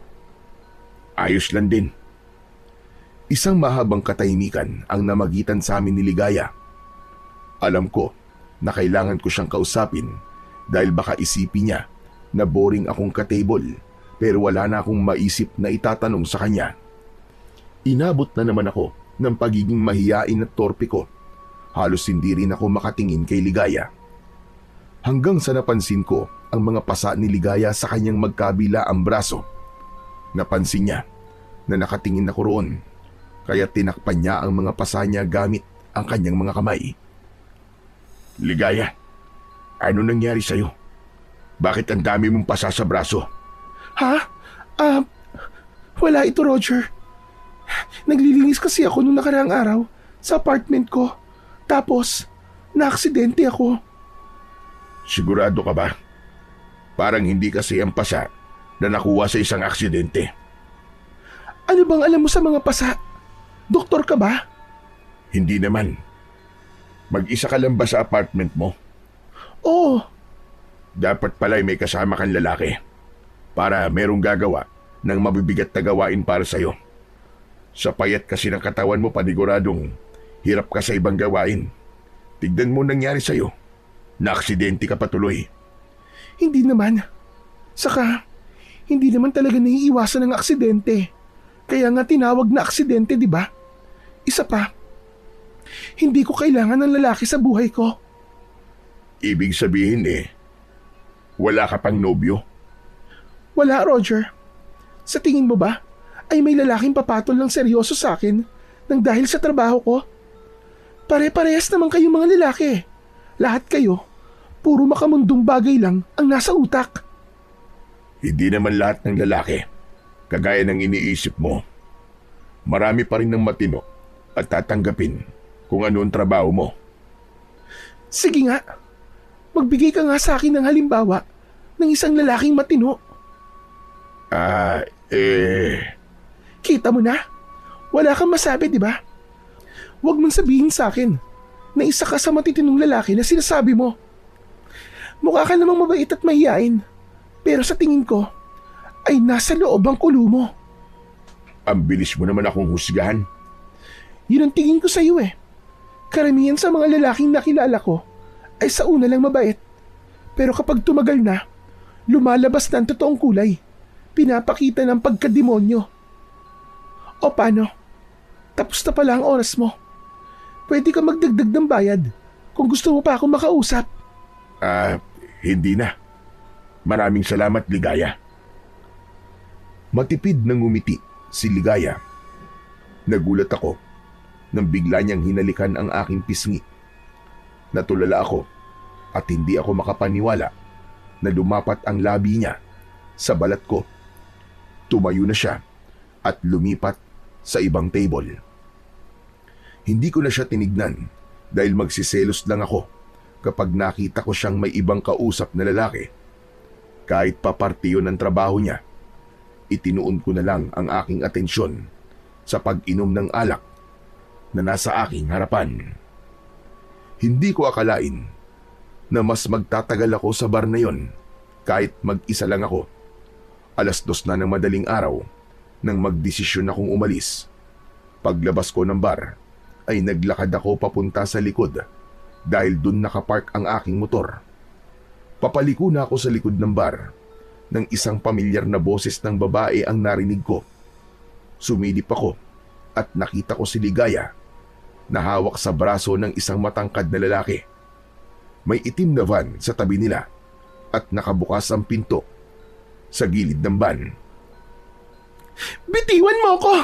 Speaker 2: Ayos lang din.
Speaker 1: Isang mahabang katahimikan ang namagitan sa amin ni Ligaya. Alam ko na kailangan ko siyang kausapin dahil baka isipin niya na boring akong katable pero wala na akong maisip na itatanong sa kanya. Inabot na naman ako ng pagiging mahiyain at torpe ko. Halos hindi rin ako makatingin kay Ligaya. Hanggang sa napansin ko ang mga pasa ni Ligaya sa kanyang magkabila ang braso. Napansin niya na nakatingin ako roon kaya tinakpan niya ang mga pasa niya gamit ang kanyang mga kamay.
Speaker 2: Ligaya, ano nangyari sa'yo? Bakit ang dami mong pasa sa braso?
Speaker 3: Ha? Wala ito, Roger. Naglilinis kasi ako nung nakaraang araw sa apartment ko. Tapos, naaksidente ako.
Speaker 2: Sigurado ka ba? Parang hindi kasi ang pasa na nakuha sa isang aksidente.
Speaker 3: Ano bang alam mo sa mga pasa? Doktor ka ba?
Speaker 2: Hindi naman. Mag-isa ka lang ba sa apartment mo?
Speaker 3: Oo.
Speaker 2: Dapat pala'y may kasama kang lalaki para merong gagawa ng mabibigat na gawain para sa'yo. Sa payat kasi ng katawan mo, paniguradong hirap ka sa ibang gawain. Tignan mo nangyari sa'yo. Na-aksidente ka pa tuloy.
Speaker 3: Hindi naman. Saka, hindi naman talaga naiiwasan ng aksidente. Kaya nga tinawag na aksidente, di ba? Isa pa, hindi ko kailangan ng lalaki sa buhay ko.
Speaker 2: Ibig sabihin wala ka pang nobyo?
Speaker 3: Wala, Roger. Sa tingin mo ba, ay may lalaking papatol ng seryoso sa akin nang dahil sa trabaho ko? Pare-parehas naman kayong mga lalaki. Lahat kayo, puro makamundong bagay lang ang nasa utak.
Speaker 2: Hindi naman lahat ng lalaki kagaya ng iniisip mo. Marami pa rin ng matino at tatanggapin kung ano ang trabaho mo.
Speaker 3: Sige nga, magbigay ka nga sa akin ng halimbawa ng isang lalaking matino. Kita mo na, wala kang masabi, di ba? Huwag mong sabihin sa akin na isa ka sa matitinong lalaki na sinasabi mo. Mukha ka namang mabait at mahiyain, pero sa tingin ko ay nasa loob ang kulo mo.
Speaker 2: Ang bilis mo naman akong husgahan.
Speaker 3: Yun ang tingin ko sa iyo eh. Karamihan sa mga lalaking nakilala ko ay sa una lang mabait. Pero kapag tumagal na, lumalabas na ang totoong kulay. pinapakita ng pagkademonyo. O paano? Tapos na pala ang oras mo. Pwede ka magdagdag ng bayad kung gusto mo pa ako makausap.
Speaker 2: Hindi na. Maraming salamat, Ligaya.
Speaker 1: Matipid na ngumiti si Ligaya. Nagulat ako nang bigla niyang hinalikan ang aking pisngi. Natulala ako at hindi ako makapaniwala na lumapat ang labi niya sa balat ko. Tumayo na siya at lumipat sa ibang table. Hindi ko na siya tinignan dahil magsiselos lang ako kapag nakita ko siyang may ibang kausap na lalaki. Kahit paparte yun ng trabaho niya, itinuon ko na lang ang aking atensyon sa pag-inom ng alak na nasa aking harapan. Hindi ko akalain na mas magtatagal ako sa bar na yon kahit mag-isa lang ako. 2:00 na ng madaling araw nang magdesisyon akong umalis. Paglabas ko ng bar ay naglakad ako papunta sa likod dahil dun nakapark ang aking motor. Papaliko na ako sa likod ng bar nang isang pamilyar na boses ng babae ang narinig ko. Sumilip ako at nakita ko si Ligaya na hawak sa braso ng isang matangkad na lalaki. May itim na van sa tabi nila at nakabukas ang pinto sa gilid ng van.
Speaker 3: Bitiwan mo ako!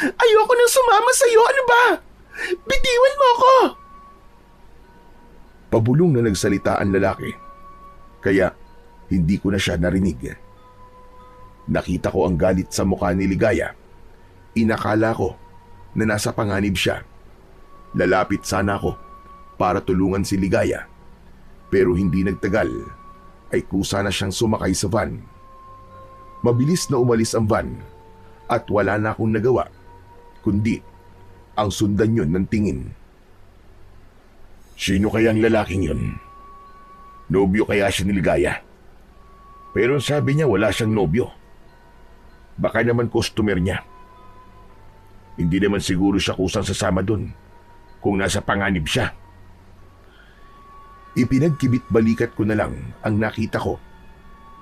Speaker 3: Ayoko nang sumama sa'yo, ano ba? Bitiwan mo ako!
Speaker 1: Pabulong na nagsalita ang lalaki, kaya hindi ko na siya narinig. Nakita ko ang galit sa mukha ni Ligaya. Inakala ko na nasa panganib siya. Lalapit sana ako para tulungan si Ligaya, pero hindi nagtagal ay kusa na siyang sumakay sa van. Mabilis na umalis ang van at wala na akong nagawa kundi ang sundan yun ng tingin.
Speaker 2: Sino kaya ang lalaking yun? Nobyo kaya siya ni Ligaya? Pero sabi niya wala siyang nobyo. Baka naman customer niya. Hindi naman siguro siya kusang sasama dun kung nasa panganib siya.
Speaker 1: Ipinagkibit balikat ko na lang ang nakita ko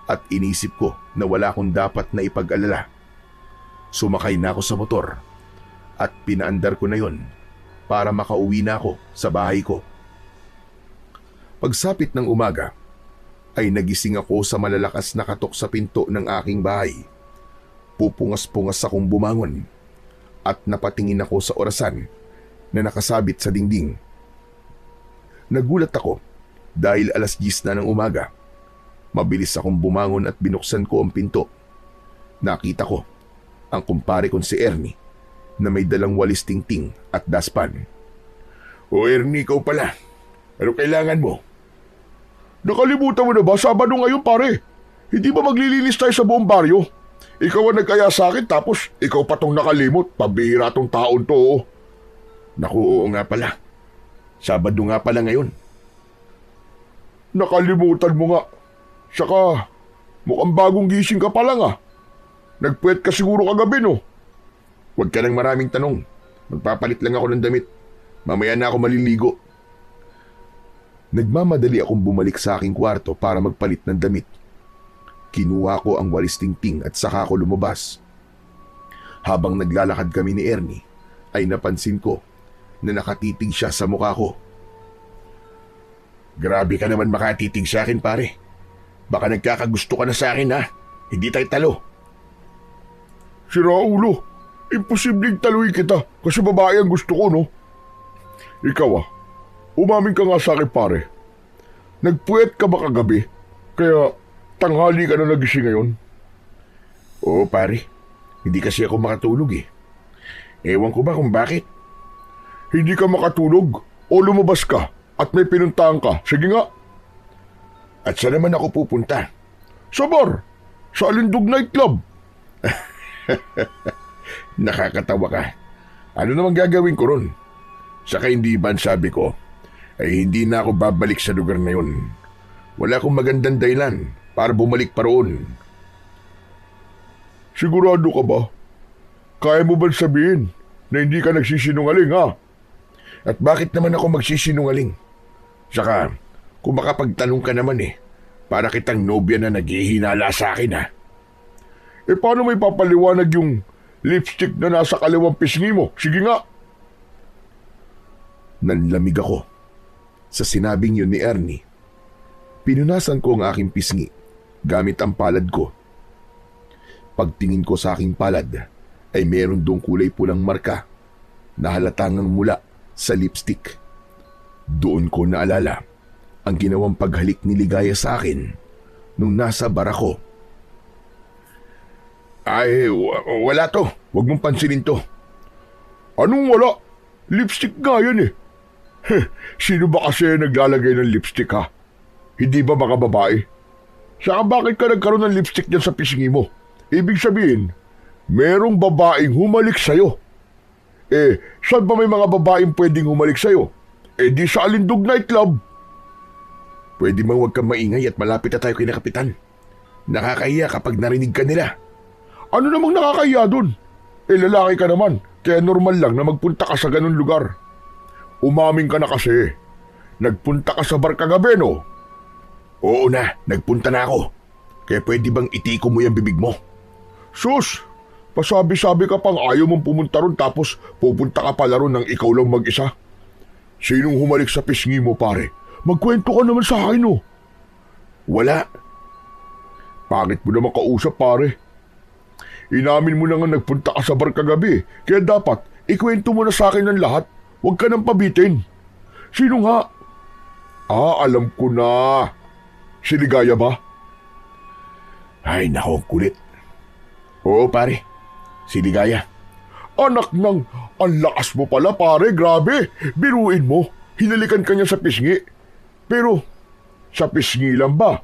Speaker 1: at inisip ko na wala akong dapat na ipag-alala. Sumakay na ako sa motor at pinaandar ko na yon para makauwi na ako sa bahay ko. Pagsapit ng umaga ay nagising ako sa malalakas na katok sa pinto ng aking bahay. Pupungas-pungas akong bumangon at napatingin ako sa orasan na nakasabit sa dingding. Nagulat ako dahil 10:00 na ng umaga. Mabilis akong bumangon at binuksan ko ang pinto. Nakita ko ang kumpare kong si Ernie na may dalang walis tingting at daspan.
Speaker 2: O Ernie, ikaw pala. Ano kailangan mo? Nakalimutan mo na ba? Sabado ngayon, pare. Hindi ba maglilinis tayo sa buong baryo? Ikaw ang nagkaya sa akin tapos ikaw pa tong nakalimot. Pabihira tong taon to. Oh.
Speaker 1: Naku, oo nga pala. Sabado nga pala ngayon.
Speaker 2: Nakalimutan mo nga. Saka, mukhang bagong gising ka pa lang ah. Nagpuwet ka siguro kagabi no?
Speaker 1: Huwag ka ng maraming tanong. Magpapalit lang ako ng damit. Mamaya na ako maliligo. Nagmamadali akong bumalik sa aking kwarto para magpalit ng damit. Kinuha ko ang walis tingting at saka ako lumabas. Habang naglalakad kami ni Ernie, ay napansin ko na nakatitig siya sa mukha ko.
Speaker 2: Grabe ka naman makatitig sa akin, pare. Baka nagkakagusto ka na sa akin, ha? Hindi tayo talo. Si Raulo, imposibleng taluin kita kasi babae ang gusto ko, no? Ikaw, umamin ka nga sa akin, pare. Nagpuwet ka ba kagabi? Kaya tanghali ka na nagising ngayon?
Speaker 1: Oo, pare. Hindi kasi ako makatulog eh. Ewan ko ba kung bakit.
Speaker 2: Hindi ka makatulog o lumabas ka at may pinuntahan ka? Sige nga.
Speaker 1: At saan naman ako pupunta?
Speaker 2: Sa bar. Sa Alindog Nightclub.
Speaker 1: Nakakatawa ka. Ano naman gagawin ko ron? Saka hindi ba sabi ko, ay hindi na ako babalik sa lugar na yun. Wala akong magandang dahilan para bumalik pa roon.
Speaker 2: Sigurado ka ba? Kaya mo ba sabihin na hindi ka nagsisinungaling, ha?
Speaker 1: At bakit naman ako magsisinungaling? Saka, kung makapagtanong ka naman para kitang nobya na naghihinala sa akin, ha?
Speaker 2: paano may papaliwanag yung lipstick na nasa kaliwang pisngi mo? Sige nga.
Speaker 1: Nanlamig ako sa sinabing yun ni Ernie. Pinunasan ko ang aking pisngi gamit ang palad ko. Pagtingin ko sa aking palad ay meron dong kulay pulang marka na halatangang mula sa lipstick. Doon ko naalala ang ginawang paghalik ni Ligaya sa akin nung nasa bar ako.
Speaker 2: Ay, wala to. Huwag mong pansinin to. Anong wala? Lipstick nga yan eh. Sino ba kasi naglalagay ng lipstick ha? Hindi ba mga babae? Saka bakit ka nagkaroon ng lipstick dyan sa pisngi mo? Ibig sabihin, merong babaeng humalik sa'yo. Saan ba may mga babaeng pwedeng humalik sa'yo? Di sa Alindog Nightclub.
Speaker 1: Pwede bang huwag kang maingay at malapit na tayo kay na Kapitan? Nakakahiya kapag narinig ka nila.
Speaker 2: Ano namang nakakahiya dun? Lalaki ka naman, kaya normal lang na magpunta ka sa ganun lugar. Umaming ka na kasi. Nagpunta ka sa bar kagabi, no?
Speaker 1: Oo na, nagpunta na ako. Kaya pwede bang itiko mo yung bibig mo?
Speaker 2: Sus! Pasabi-sabi ka pang ayaw mong pumunta ron tapos pupunta ka pala ron ng ikaw lang mag-isa. Sinong humalik sa pisngi mo, pare? Magkwento ka naman sa akin, no?
Speaker 1: Wala.
Speaker 2: Pangit mo naman kausap, pare. Inamin mo na nga nagpunta ka sa bar kagabi, kaya dapat ikwento mo na sa akin ng lahat. Huwag ka nang pabitin. Sino nga? Alam ko na. Si Ligaya ba?
Speaker 1: Ay, nako, kulit. Oo, pare. Si Ligaya.
Speaker 2: Anak ng, ang lakas mo pala, pare, grabe. Biruin mo, hinalikan ka niya sa pisngi. Pero, sa pisngi lang ba?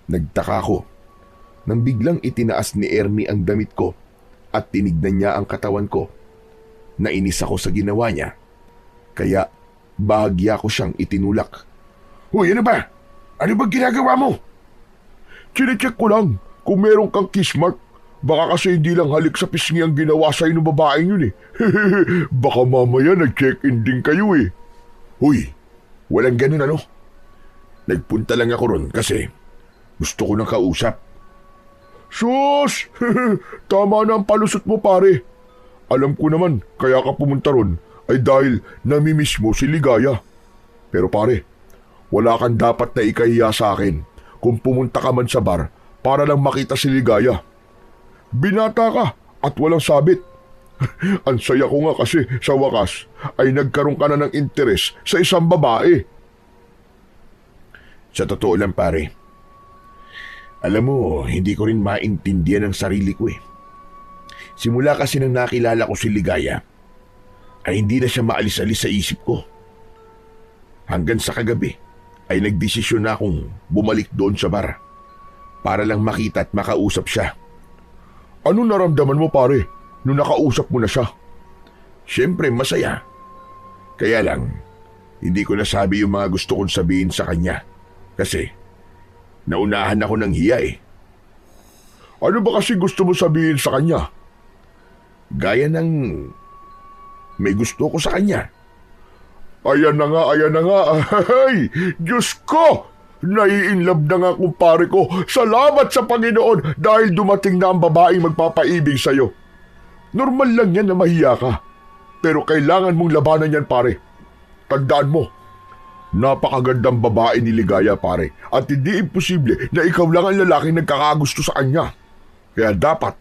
Speaker 1: Nagtaka ko nang biglang itinaas ni Ernie ang damit ko at tinignan niya ang katawan ko. Nainis ako sa ginawa niya, kaya bahagya ko siyang itinulak.
Speaker 2: Hoy, ano ba? Ano ba ginagawa mo? Chinecheck ko lang kung meron kang kiss mark. Baka kasi hindi lang halik sa pisngi ang ginawa sa'yo ng babaeng yun eh. Baka mamaya nag-check-in din kayo eh.
Speaker 1: Huy, walang ganun ano. Nagpunta lang ako ron kasi gusto ko nang kausap.
Speaker 2: Sus! Tama na ang palusot mo, pare. Alam ko naman kaya ka pumunta ron ay dahil namimiss mo si Ligaya. Pero pare, wala kang dapat na ikahiya sa akin kung pumunta ka man sa bar para lang makita si Ligaya. Binata ka at walang sabit. Ang saya ko nga kasi sa wakas ay nagkaroon ka na ng interes sa isang babae.
Speaker 1: Sa totoo lang, pare, alam mo, hindi ko rin maintindihan ang sarili ko eh. Simula kasi nang nakilala ko si Ligaya, ay hindi na siya maalis-alis sa isip ko. Hanggang sa kagabi, ay nagdesisyon na akong bumalik doon sa bar para lang makita at makausap siya.
Speaker 2: Ano naramdaman mo, pare, nung nakausap mo na siya?
Speaker 1: Siyempre, masaya. Kaya lang, hindi ko nasabi yung mga gusto kong sabihin sa kanya. Kasi, naunahan ako ng hiya eh.
Speaker 2: Ano ba kasi gusto mo sabihin sa kanya?
Speaker 1: Gaya ng may gusto ko sa kanya.
Speaker 2: Ayan na nga, ayan na nga. Ay, Diyos ko! Nai-inlove na nga kumpare ko. Salamat sa Panginoon dahil dumating na ang babaeng magpapaibig sa'yo. Normal lang yan na mahiya ka. Pero kailangan mong labanan yan, pare. Tandaan mo, napakagandang babae ni Ligaya, pare. At hindi imposible na ikaw lang ang lalaking nagkakagusto sa kanya. Kaya dapat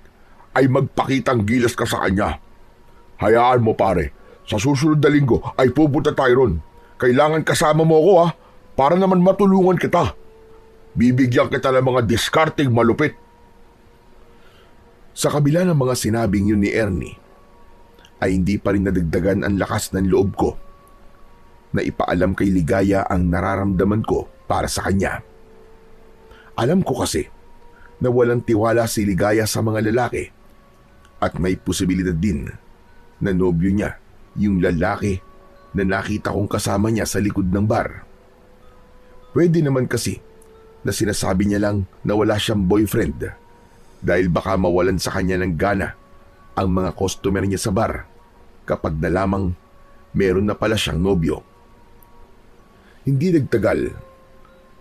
Speaker 2: ay magpakitang gilas ka sa kanya. Hayaan mo, pare. Sa susunod na linggo ay pupunta tayo ron. Kailangan kasama mo ako, ha? Para naman matulungan kita. Bibigyan kita ng mga diskarting malupit.
Speaker 1: Sa kabila ng mga sinabing yun ni Ernie, ay hindi pa rin nadagdagan ang lakas ng loob ko na ipaalam kay Ligaya ang nararamdaman ko para sa kanya. Alam ko kasi na walang tiwala si Ligaya sa mga lalaki at may posibilidad din na nobyo niya yung lalaki na nakita kong kasama niya sa likod ng bar. Pwede naman kasi na sinasabi niya lang na wala siyang boyfriend dahil baka mawalan sa kanya ng gana ang mga customer niya sa bar kapag nalamang meron na pala siyang nobyo. Hindi nagtagal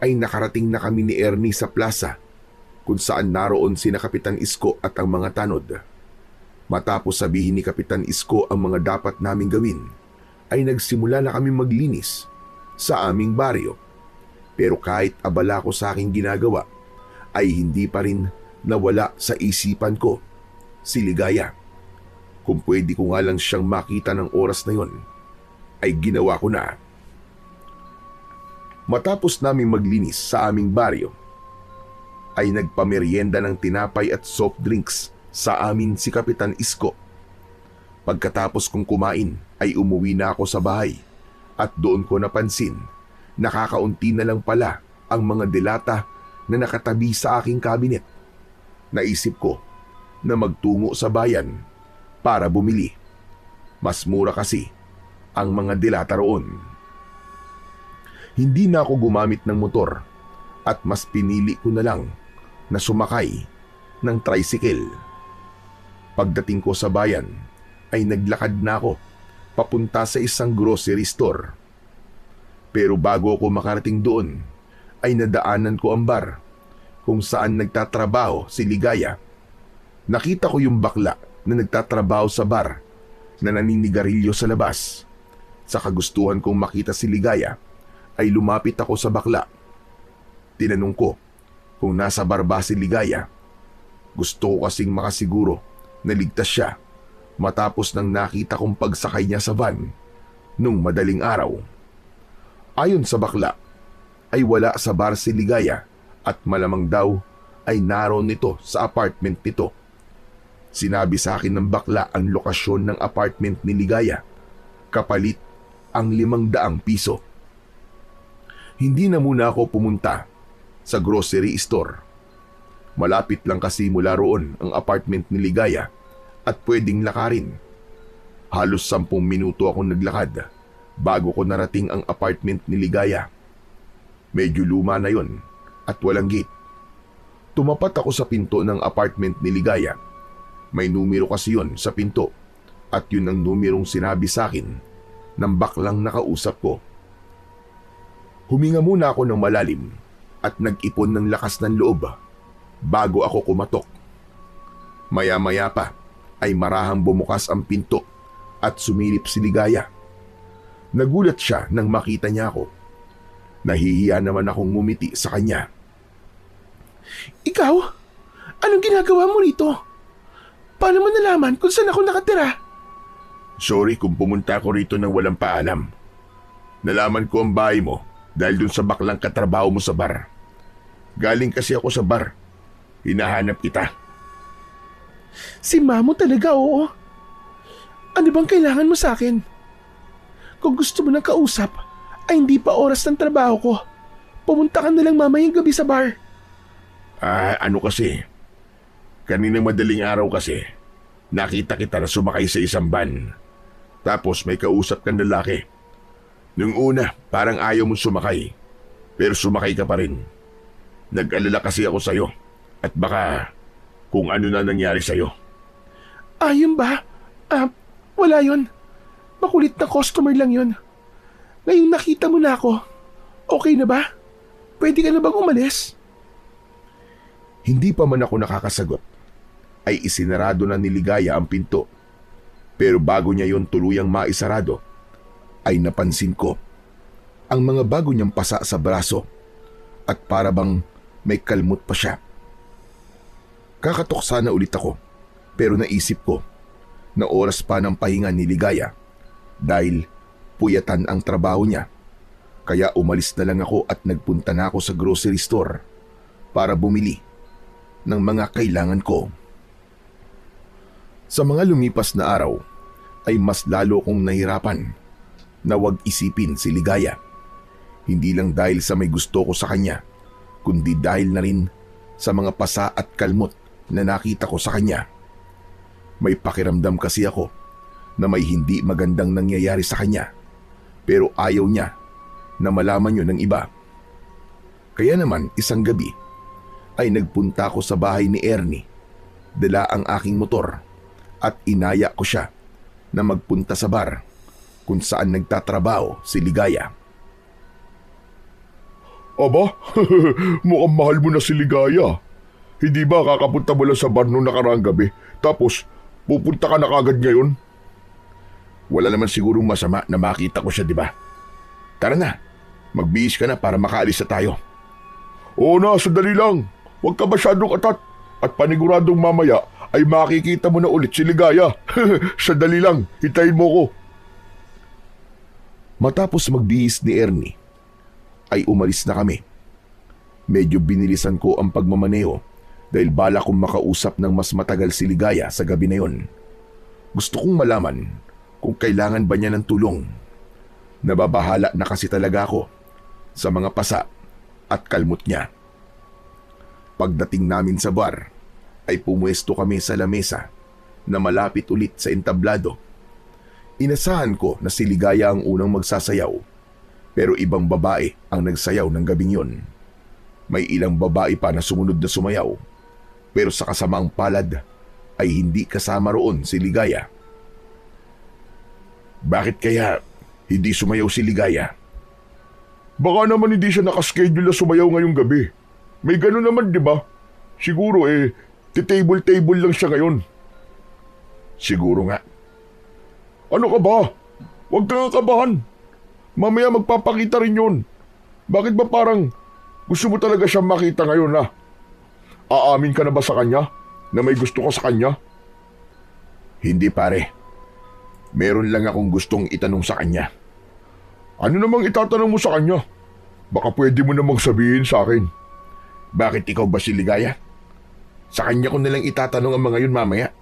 Speaker 1: ay nakarating na kami ni Ernie sa plaza
Speaker 2: kung saan naroon sina Kapitan Isko at ang mga tanod. Matapos sabihin ni Kapitan Isko ang mga dapat naming gawin, ay nagsimula na kami maglinis sa aming baryo. Pero kahit abala ko sa aking ginagawa, ay hindi pa rin nawala sa isipan ko si Ligaya. Kung pwede ko nga lang siyang makita ng oras na yon, ay ginawa ko na. Matapos naming maglinis sa aming baryo, ay nagpamerienda ng tinapay at soft drinks sa amin si Kapitan Isko. Pagkatapos kong kumain ay umuwi na ako sa bahay at doon ko napansin na kakaunti na lang pala ang mga delata na nakatabi sa aking kabinet. Naisip ko na magtungo sa bayan para bumili. Mas mura kasi ang mga delata roon. Hindi na ako gumamit ng motor at mas pinili ko na lang na sumakay ng tricycle. Pagdating ko sa bayan ay naglakad na ako papunta sa isang grocery store. Pero bago ako makarating doon ay nadaanan ko ang bar kung saan nagtatrabaho si Ligaya. Nakita ko yung bakla na nagtatrabaho sa bar na naninigarilyo sa labas. Sa kagustuhan kong makita si Ligaya ay lumapit ako sa bakla. Tinanong ko kung nasa bar ba si Ligaya. Gusto ko kasing makasiguro na ligtas siya matapos nang nakita kong pagsakay niya sa van nung madaling araw. Ayon sa bakla ay wala sa bar si Ligaya at malamang daw ay naroon nito sa apartment nito. Sinabi sa akin ng bakla ang lokasyon ng apartment ni Ligaya. Kapalit ang 500 piso. Hindi na muna ako pumunta sa grocery store. Malapit lang kasi mula roon ang apartment ni Ligaya at pwedeng lakarin. Halos 10 minuto akong naglakad bago ko narating ang apartment ni Ligaya. Medyo luma na yon at walang gate. Tumapat ako sa pinto ng apartment ni Ligaya. May numero kasi yon sa pinto at yun ang numerong sinabi sa akin ng baklang nakausap ko. Huminga muna ako ng malalim at nag-ipon ng lakas ng loob bago ako kumatok. Maya-maya pa ay marahang bumukas ang pinto at sumilip si Ligaya. Nagulat siya nang makita niya ako. Nahihiya naman akong ngumiti sa kanya.
Speaker 3: Ikaw? Anong ginagawa mo rito? Paano mo nalaman kung saan ako nakatira?
Speaker 2: Sorry kung pumunta ako rito nang walang paalam. Nalaman ko ang bahay mo dahil dun sa baklang katrabaho mo sa bar. Galing kasi ako sa bar. Hinahanap kita.
Speaker 3: Si Mamo talaga, oo. Ano bang kailangan mo sa akin? Kung gusto mo ng kausap, ay hindi pa oras ng trabaho ko. Pumunta ka na lang mamayang gabi sa bar.
Speaker 2: Ano kasi? Kaninang madaling araw kasi, nakita kita na sumakay sa isang van. Tapos may kausap kang lalaki. Nung una, parang ayaw mo sumakay. Pero sumakay ka pa rin. Nag-alala kasi ako sa'yo. At baka kung ano na nangyari sa'yo.
Speaker 3: Ayun ba? Wala yon. Makulit na customer lang yon. Ngayong nakita mo na ako, okay na ba? Pwede ka na bang umalis?
Speaker 2: Hindi pa man ako nakakasagot, ay isinarado na ni Ligaya ang pinto. Pero bago niya yon tuluyang maisarado, ay napansin ko ang mga bago niyang pasa sa braso at para bang may kalmot pa siya. Kakatok sana ulit ako pero naisip ko na oras pa ng pahinga ni Ligaya dahil puyatan ang trabaho niya. Kaya umalis na lang ako at nagpunta na ako sa grocery store para bumili ng mga kailangan ko. Sa mga lumipas na araw ay mas lalo kong nahirapan na wag isipin si Ligaya. Hindi lang dahil sa may gusto ko sa kanya, kundi dahil na rin sa mga pasa at kalmot na nakita ko sa kanya. May pakiramdam kasi ako na may hindi magandang nangyayari sa kanya, pero ayaw niya na malaman yun ng iba. Kaya naman isang gabi ay nagpunta ako sa bahay ni Ernie, dala ang aking motor at inaya ko siya na magpunta sa bar kung saan nagtatrabaho si Ligaya. Aba, mukhang mahal mo na si Ligaya. Hindi ba kakapunta mo lang sa bar noong nakaraang gabi, tapos pupunta ka na kagad ngayon?
Speaker 1: Wala naman sigurong masama na makita ko siya, di ba? Tara na, magbihis ka na para makaalis na tayo.
Speaker 2: Oo na, sandali lang. Huwag ka masyadong atat. At paniguradong mamaya ay makikita mo na ulit si Ligaya. Sandali lang, hintayin mo ko.
Speaker 1: Matapos magbihis ni Ernie, ay umalis na kami. Medyo binilisan ko ang pagmamaneho dahil bala kong makausap ng mas matagal si Ligaya sa gabi na yon. Gusto kong malaman kung kailangan ba niya ng tulong. Nababahala na kasi talaga ako sa mga pasa at kalmot niya. Pagdating namin sa bar, ay pumuesto kami sa lamesa na malapit ulit sa entablado. Inasahan ko na si Ligaya ang unang magsasayaw, pero ibang babae ang nagsayaw ng gabing yon. May ilang babae pa na sumunod na sumayaw, pero sa kasamaang palad ay hindi kasama roon si Ligaya. Bakit kaya hindi sumayaw si Ligaya?
Speaker 2: Baka naman hindi siya nakaschedule na sumayaw ngayong gabi. May gano'n naman, di ba? Siguro titable-table lang siya ngayon.
Speaker 1: Siguro nga.
Speaker 2: Ano ka ba? Huwag kang kabahan. Mamaya magpapakita rin yun. Bakit ba parang gusto mo talaga siyang makita ngayon, ha? Aamin ka na ba sa kanya na may gusto ka sa kanya?
Speaker 1: Hindi, pare. Meron lang akong gustong itanong sa kanya.
Speaker 2: Ano namang itatanong mo sa kanya? Baka pwede mo namang sabihin sa akin.
Speaker 1: Bakit ikaw ba si Ligaya? Sa kanya ko nalang itatanong ang mga yun mamaya.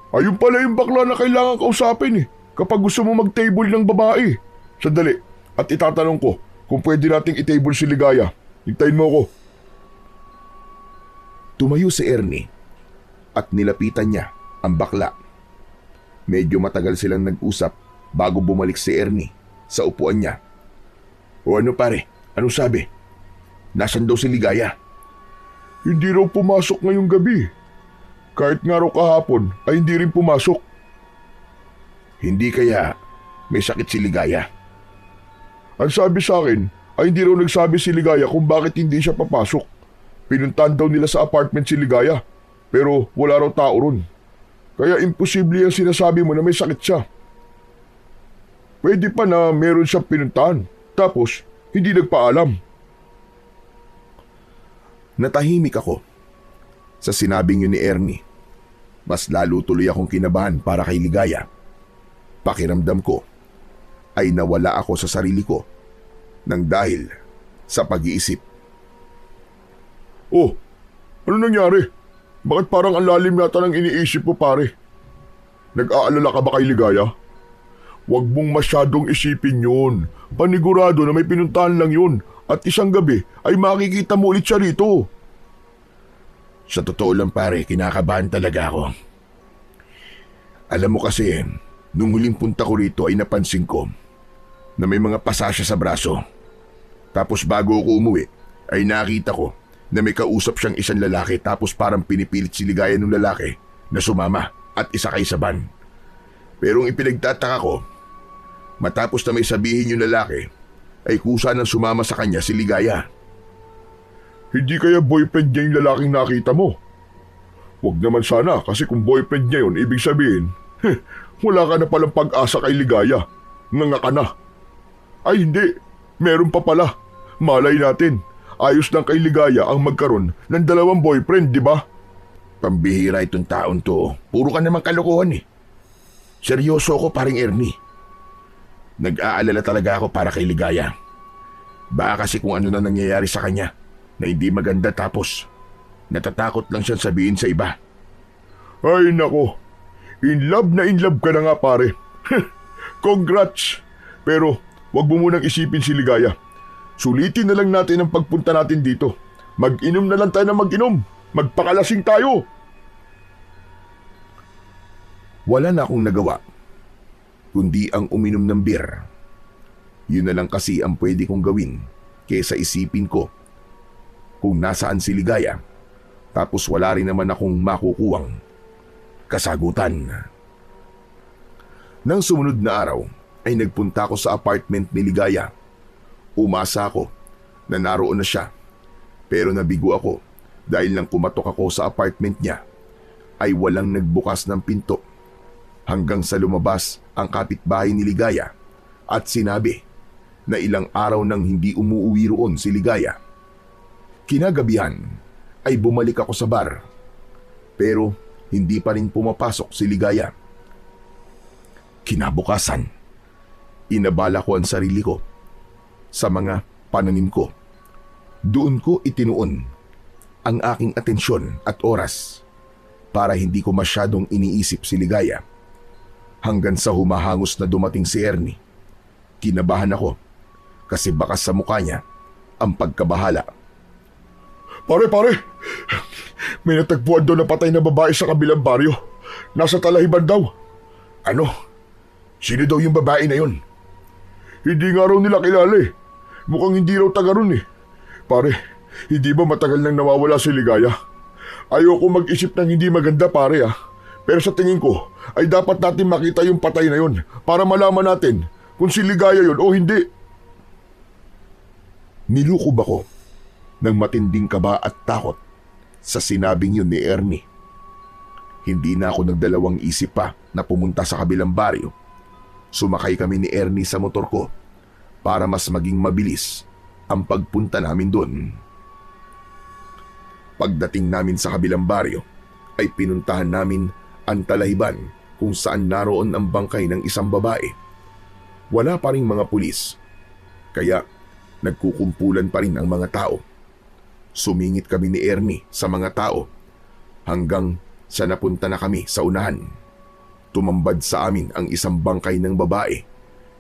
Speaker 2: Ayun pala yung bakla na kailangan kausapin kapag gusto mo mag-table ng babae. Sandali, at itatanong ko kung pwede nating i-table si Ligaya. Hintayin mo ko.
Speaker 1: Tumayo si Ernie at nilapitan niya ang bakla. Medyo matagal silang nag-usap bago bumalik si Ernie sa upuan niya. O ano pare, anong sabi? Nasaan daw si Ligaya?
Speaker 2: Hindi raw pumasok ngayong gabi. Kahit nga raw kahapon ay hindi rin pumasok.
Speaker 1: Hindi kaya may sakit si Ligaya?
Speaker 2: Ang sabi sa akin ay hindi raw nagsabi si Ligaya kung bakit hindi siya papasok. Pinuntahan daw nila sa apartment si Ligaya, pero wala raw tao ron. Kaya imposible yung sinasabi mo na may sakit siya. Pwede pa na meron siyang pinuntahan, tapos hindi nagpaalam.
Speaker 1: Natahimik ako sa sinabing yun ni Ernie. Mas lalo tuloy akong kinabahan para kay Ligaya. Pakiramdam ko ay nawala ako sa sarili ko nang dahil sa pag-iisip.
Speaker 2: Oh, ano nangyari? Bakit parang ang lalim yata ng iniisip mo, pare? Nag-aalala ka ba kay Ligaya? Huwag mong masyadong isipin yun. Panigurado na may pinuntahan lang yun at isang gabi ay makikita mo ulit siya rito.
Speaker 1: Sa totoo lang pare, kinakabahan talaga ako. Alam mo kasi, nung huling punta ko rito ay napansin ko na may mga pasa siya sa braso. Tapos bago ako umuwi, ay nakita ko na may kausap siyang isang lalaki tapos parang pinipilit si Ligaya ng lalaki na sumama at isakay sa van. Pero ang ipinagtataka ko, matapos na may sabihin yung lalaki, ay kusa nang sumama sa kanya si Ligaya.
Speaker 2: Hindi kaya boyfriend niya yung lalaking nakita mo? Huwag naman sana kasi kung boyfriend niya yun, ibig sabihin, wala ka na palang pag-asa kay Ligaya. Nga ka na. Ay hindi, meron pa pala. Malay natin, ayos lang kay Ligaya ang magkaroon ng dalawang boyfriend, di ba?
Speaker 1: Pambihira itong taon to. Puro ka namang kalokohan eh. Seryoso ako paring Ernie. Nag-aalala talaga ako para kay Ligaya. Baka kasi kung ano na nangyayari sa kanya na hindi maganda tapos natatakot lang siyang sabihin sa iba.
Speaker 2: Ay nako, in love ka na nga pare. Congrats! Pero wag mo munang isipin si Ligaya. Sulitin na lang natin ang pagpunta natin dito. Mag-inom na lang tayo ng mag-inom. Magpakalasing tayo.
Speaker 1: Wala na akong nagawa kundi ang uminom ng beer. Yun na lang kasi ang pwede kong gawin kaysa isipin ko kung nasaan si Ligaya tapos wala rin naman akong makukuwang kasagutan. Nang sumunod na araw ay nagpunta ako sa apartment ni Ligaya. Umasa ako na naroon na siya pero nabigo ako Dahil nang kumatok ako sa apartment niya, ay walang nagbukas ng pinto hanggang sa lumabas ang kapitbahay ni Ligaya at sinabi na ilang araw nang hindi umuuwi roon si Ligaya. Kinagabihan ay bumalik ako sa bar pero hindi pa rin pumapasok si Ligaya. Kinabukasan, inabala ko ang sarili ko sa mga pananim ko. Doon ko itinuon ang aking atensyon at oras para hindi ko masyadong iniisip si Ligaya. Hanggang sa humahangos na dumating si Ernie. Kinabahan ako kasi baka sa mukha niya ang pagkabahala.
Speaker 2: Pare! May natagpuan daw na patay na babae sa kabilang baryo. Nasa Talahiban daw. Ano? Sino daw yung babae na yun? Hindi nga raw nila kilala eh. Mukhang hindi raw taga ron eh. Pare, hindi ba matagal nang nawawala si Ligaya? Ayoko mag-isip ng hindi maganda pare ah. Pero sa tingin ko ay dapat natin makita yung patay na yun para malaman natin kung si Ligaya yun o hindi.
Speaker 1: Nilukob ako ng matinding kaba at takot sa sinabing yun ni Ernie. Hindi na ako nagdalawang isip pa na pumunta sa kabilang baryo. Sumakay kami ni Ernie sa motor ko para mas maging mabilis ang pagpunta namin doon. Pagdating namin sa kabilang baryo ay pinuntahan namin ang Talahiban kung saan naroon ang bangkay ng isang babae. Wala pa ring mga pulis, kaya nagkukumpulan pa rin ang mga tao. Sumingit kami ni Ernie sa mga tao hanggang sa napunta na kami sa unahan. Tumambad sa amin ang isang bangkay ng babae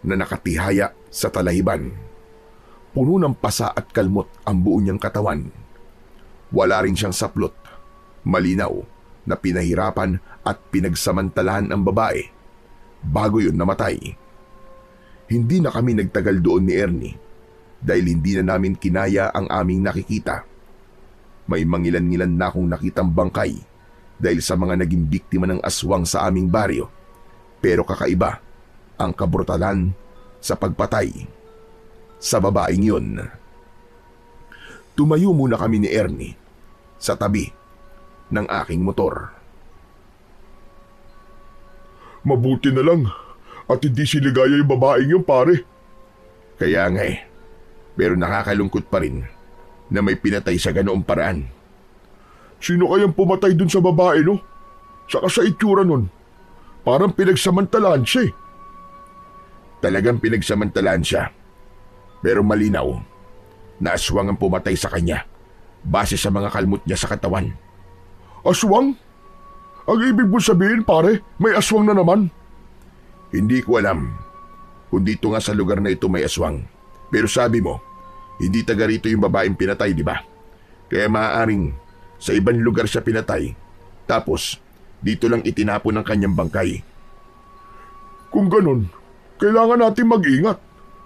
Speaker 1: na nakatihaya sa Talahiban. Puno ng pasa at kalmot ang buo niyang katawan. Wala rin siyang saplot. Malinaw na pinahirapan at pinagsamantalahan ang babae bago yun namatay. Hindi na kami nagtagal doon ni Ernie dahil hindi na namin kinaya ang aming nakikita. May mangilan-ngilan na akong nakitang bangkay dahil sa mga naging biktima ng aswang sa aming baryo. Pero kakaiba ang kabrutalan sa pagpatay sa babaeng yun. Tumayo muna kami ni Ernie sa tabi ng aking motor.
Speaker 2: Mabuti na lang at hindi si Ligaya yung babaeng yun pare.
Speaker 1: Kaya nga eh, pero nakakalungkot pa rin na may pinatay sa ganoong paraan.
Speaker 2: Sino kayang pumatay dun sa babae no? Saka sa itsura nun. Parang pinagsamantalaan siya eh.
Speaker 1: Talagang pinagsamantalaan siya. Pero malinaw na aswang ang pumatay sa kanya base sa mga kalmot niya sa katawan.
Speaker 2: Aswang? Ang ibig mo sabihin pare, may aswang na naman?
Speaker 1: Hindi ko alam kung dito nga sa lugar na ito may aswang. Pero sabi mo, hindi taga rito yung babaeng pinatay, di ba? Kaya maaaring sa ibang lugar siya pinatay, tapos dito lang itinapon ang kanyang bangkay.
Speaker 2: Kung ganun, kailangan natin mag-ingat.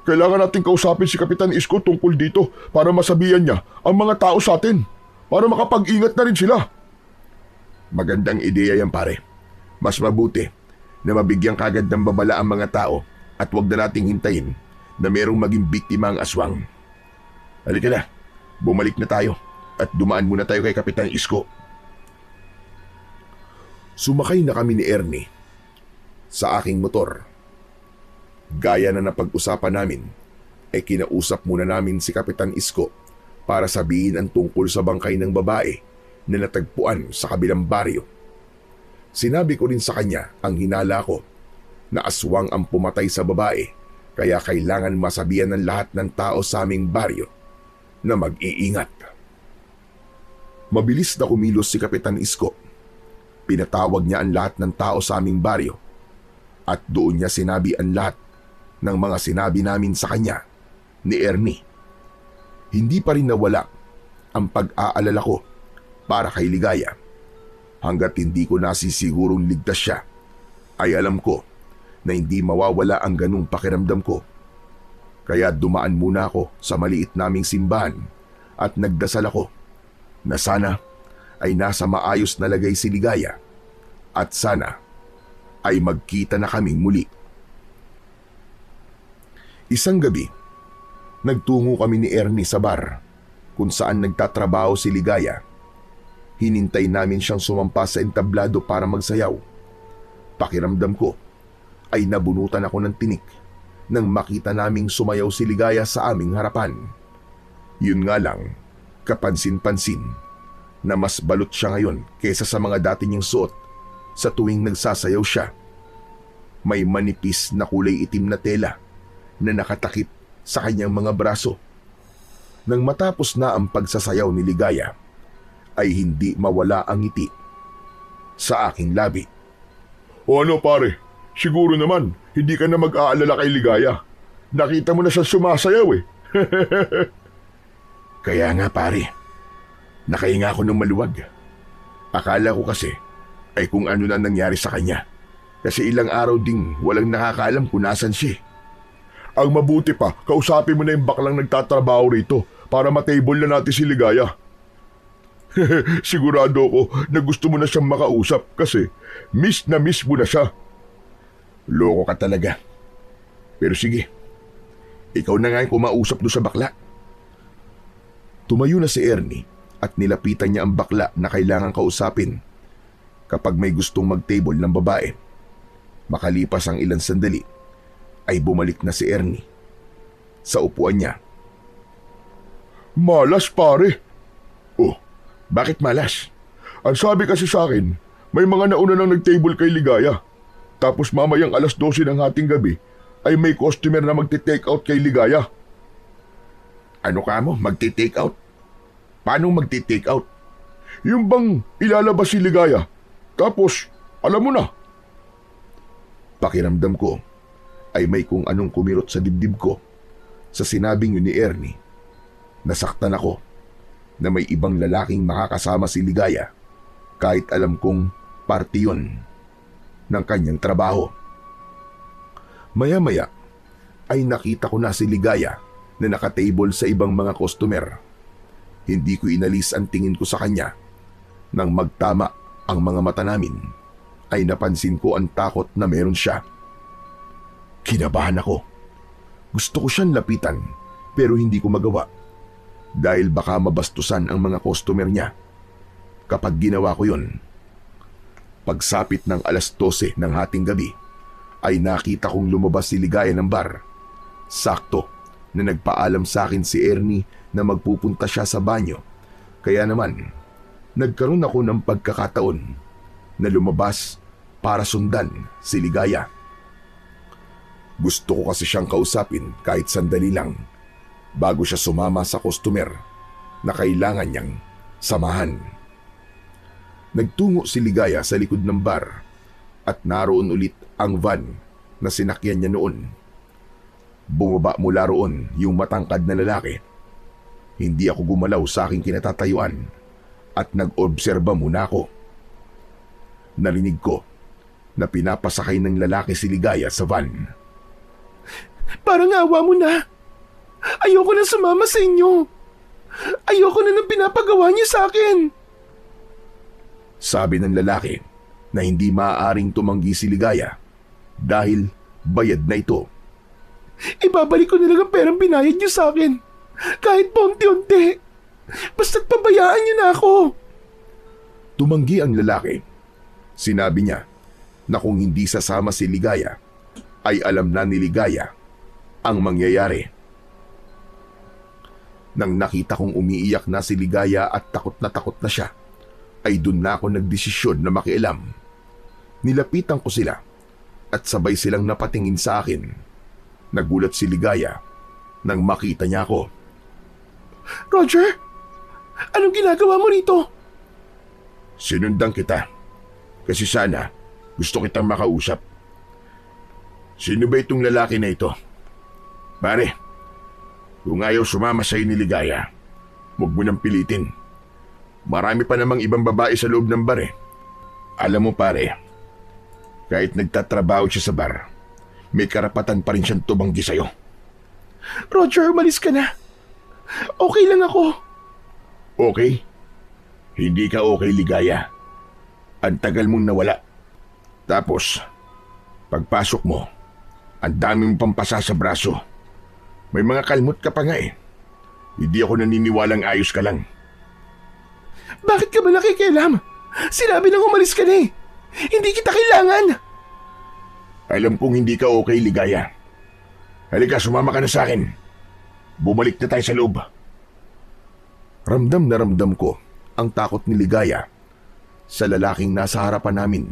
Speaker 2: Kailangan natin kausapin si Kapitan Isko tungkol dito para masabihan niya ang mga tao sa atin. Para makapag-ingat na rin sila.
Speaker 1: Magandang ideya yan pare. Mas mabuti na mabigyan kagad ng babala ang mga tao at huwag na nating hintayin na merong maging biktima ang aswang. Halika na, bumalik na tayo at dumaan muna tayo kay Kapitan Isko. Sumakay na kami ni Ernie sa aking motor. Gaya na napag-usapan namin, ay kinausap muna namin si Kapitan Isko para sabihin ang tungkol sa bangkay ng babae na natagpuan sa kabilang baryo. Sinabi ko rin sa kanya ang hinala ko na aswang ang pumatay sa babae kaya kailangan masabihan ng lahat ng tao sa aming baryo na mag-iingat. Mabilis na kumilos si Kapitan Isko. Pinatawag niya ang lahat ng tao sa aming baryo at doon niya sinabi ang lahat ng mga sinabi namin sa kanya ni Ernie. Hindi pa rin nawala ang pag-aalala ko para kay Ligaya. Hanggat hindi ko nasisigurong ligtas siya, ay alam ko na hindi mawawala ang ganung pakiramdam ko. Kaya dumaan muna ako sa maliit naming simbahan at nagdasal ako na sana ay nasa maayos na lagay si Ligaya at sana ay magkita na kaming muli. Isang gabi, nagtungo kami ni Ernie sa bar kung saan nagtatrabaho si Ligaya. Hinintay namin siyang sumampa sa entablado para magsayaw. Pakiramdam ko ay nabunutan ako ng tinik nang makita naming sumayaw si Ligaya sa aming harapan. Yun nga lang, kapansin-pansin na mas balot siya ngayon kaysa sa mga dati niyang suot sa tuwing nagsasayaw siya. May manipis na kulay itim na tela na nakatakip sa kanyang mga braso. Nang matapos na ang pagsasayaw ni Ligaya, ay hindi mawala ang ngiti sa aking labi.
Speaker 2: O ano pare, siguro naman hindi ka na mag-aalala kay Ligaya. Nakita mo na siya sumasayaw eh.
Speaker 1: Kaya nga pare, nakahinga ako ng maluwag. Akala ko kasi ay kung ano na nangyari sa kanya. Kasi ilang araw ding walang nakakaalam kung nasan siya.
Speaker 2: Ang mabuti pa, kausapin mo na yung baklang nagtatrabaho rito para matable na natin si Ligaya. Sigurado ko na gusto mo na siyang makausap kasi miss mo na siya.
Speaker 1: Loko ka talaga. Pero sige, ikaw na nga yung kumausap doon sa bakla. Tumayo na si Ernie at nilapitan niya ang bakla na kailangang kausapin kapag may gustong mag-table ng babae. Makalipas ang ilang sandali, ay bumalik na si Ernie sa upuan niya.
Speaker 2: Malas pare.
Speaker 1: Oh, bakit malas?
Speaker 2: Ang sabi kasi sa akin, may mga nauna nang nag-table kay Ligaya. Tapos mamayang 12:00 ng hating gabi ay may customer na magte-take out kay Ligaya.
Speaker 1: Ano ka mo? Magti-take out? Paano magti-take out?
Speaker 2: Yung bang ilalabas si Ligaya. Tapos, alam mo na.
Speaker 1: Pakiramdam ko ay may kung anong kumirot sa dibdib ko sa sinabing yun ni Ernie. Nasaktan ako na may ibang lalaking makakasama si Ligaya kahit alam kong parte yun ng kanyang trabaho. Maya-maya ay nakita ko na si Ligaya na nakatable sa ibang mga customer. Hindi ko inalis ang tingin ko sa kanya. Nang magtama ang mga mata namin, ay napansin ko ang takot na meron siya. Kinabahan ako. Gusto ko siyang lapitan pero hindi ko magawa dahil baka mabastusan ang mga customer niya. Kapag ginawa ko yun, pagsapit ng 12:00 ng hating gabi, ay nakita kong lumabas si Ligaya ng bar. Sakto na nagpaalam sa akin si Ernie na magpupunta siya sa banyo. Kaya naman, nagkaroon ako ng pagkakataon na lumabas para sundan si Ligaya. Gusto ko kasi siyang kausapin kahit sandali lang bago siya sumama sa customer na kailangan niyang samahan. Nagtungo si Ligaya sa likod ng bar at naroon ulit ang van na sinakyan niya noon. Bumaba mula roon yung matangkad na lalaki. Hindi ako gumalaw sa aking kinatatayuan at nag-obserba muna ako. Narinig ko na pinapasakay ng lalaki si Ligaya sa van.
Speaker 3: Parang awa mo na. Ayoko na sumama sa inyo. Ayoko na ng pinapagawa niyo sa akin.
Speaker 1: Sabi ng lalaki na hindi maaaring tumanggi si Ligaya dahil bayad na ito.
Speaker 3: Ibabalik ko na lang ang perang binayad niyo sa akin. Kahit pa unti-unti. Basta't pabayaan niyo na ako.
Speaker 1: Tumanggi ang lalaki. Sinabi niya na kung hindi sasama si Ligaya, ay alam na ni Ligaya ang mangyayari. Nang nakita kong umiiyak na si Ligaya at takot na siya, ay dun na ako nagdesisyon na makialam. Nilapitan ko sila at sabay silang napatingin sa akin. Nagulat si Ligaya nang makita niya ako.
Speaker 3: Roger, anong ginagawa mo rito?
Speaker 1: Sinundan kita kasi sana gusto kitang makausap. Sino ba itong lalaki na ito? Pare, kung ayaw sumama sa'yo ni Ligaya, huwag mo nang pilitin. Marami pa namang ibang babae sa loob ng bar eh. Alam mo pare, kahit nagtatrabaho siya sa bar, may karapatan pa rin siyang tumanggi sa'yo.
Speaker 3: Roger, umalis ka na. Okay lang ako.
Speaker 1: Okay? Hindi ka okay, Ligaya. Ang tagal mong nawala. Tapos, pagpasok mo, ang dami mong pampasa sa braso. May mga kalmot ka pa nga eh. Hindi ako naniniwalang ayos ka lang.
Speaker 3: Bakit ka ba nakikialam? Sinabi nang umalis ka na eh. Hindi kita kailangan.
Speaker 2: Alam kong hindi ka okay, Ligaya. Halika, sumama ka na sa akin. Bumalik na tayo sa loob.
Speaker 1: Ramdam na ramdam ko ang takot ni Ligaya sa lalaking nasa harapan namin.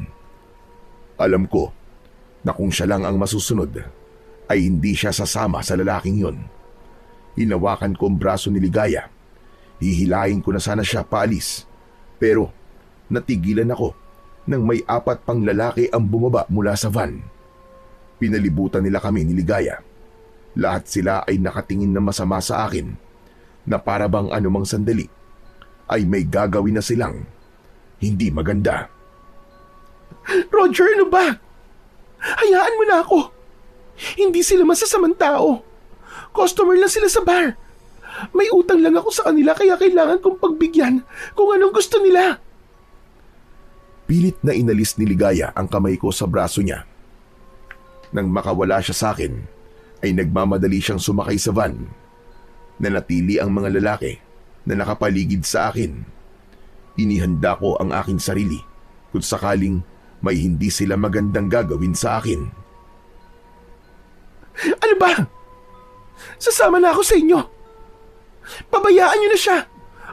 Speaker 1: Alam ko na kung siya lang ang masusunod, ay hindi siya sasama sa lalaking yon. Hinawakan ko ang braso ni Ligaya. Hihilahin ko na sana siya paalis. Pero natigilan ako nang may 4 pang lalaki ang bumaba mula sa van. Pinalibutan nila kami ni Ligaya. Lahat sila ay nakatingin na masama sa akin, na para bang anumang sandali ay may gagawin na silang hindi maganda.
Speaker 3: Roger, ano ba? Hayaan mo na ako. Hindi sila masasamang tao. Customer lang sila sa bar. May utang lang ako sa kanila kaya kailangan kong pagbigyan kung anong gusto nila.
Speaker 1: Pilit na inalis ni Ligaya ang kamay ko sa braso niya. Nang makawala siya sa akin, ay nagmamadali siyang sumakay sa van. Nanatili ang mga lalaki na nakapaligid sa akin. Inihanda ko ang aking sarili kung sakaling may hindi sila magandang gagawin sa akin.
Speaker 3: Ano ba? Sasama na ako sa inyo. Pabayaan niyo na siya.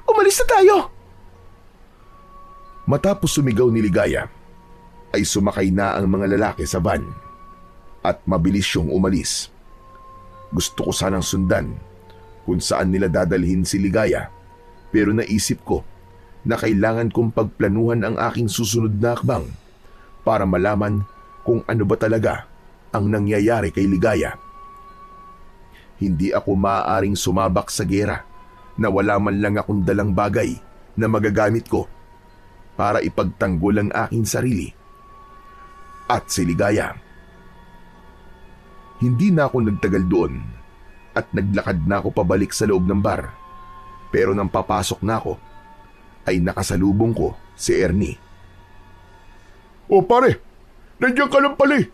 Speaker 3: Umalis na tayo.
Speaker 1: Matapos sumigaw ni Ligaya, ay sumakay na ang mga lalaki sa van at mabilis siyang umalis. Gusto ko sanang sundan kung saan nila dadalhin si Ligaya, pero naisip ko na kailangan kong pagplanuhan ang aking susunod na hakbang para malaman kung ano ba talaga ang nangyayari kay Ligaya. Hindi ako maaaring sumabak sa gera na wala man lang akong dalang bagay na magagamit ko para ipagtanggol ang aking sarili at si Ligaya. Hindi na ako nagtagal doon at naglakad na ako pabalik sa loob ng bar. Pero nang papasok na ako, ay nakasalubong ko si Ernie.
Speaker 2: O pare, nandiyan ka lang pala eh.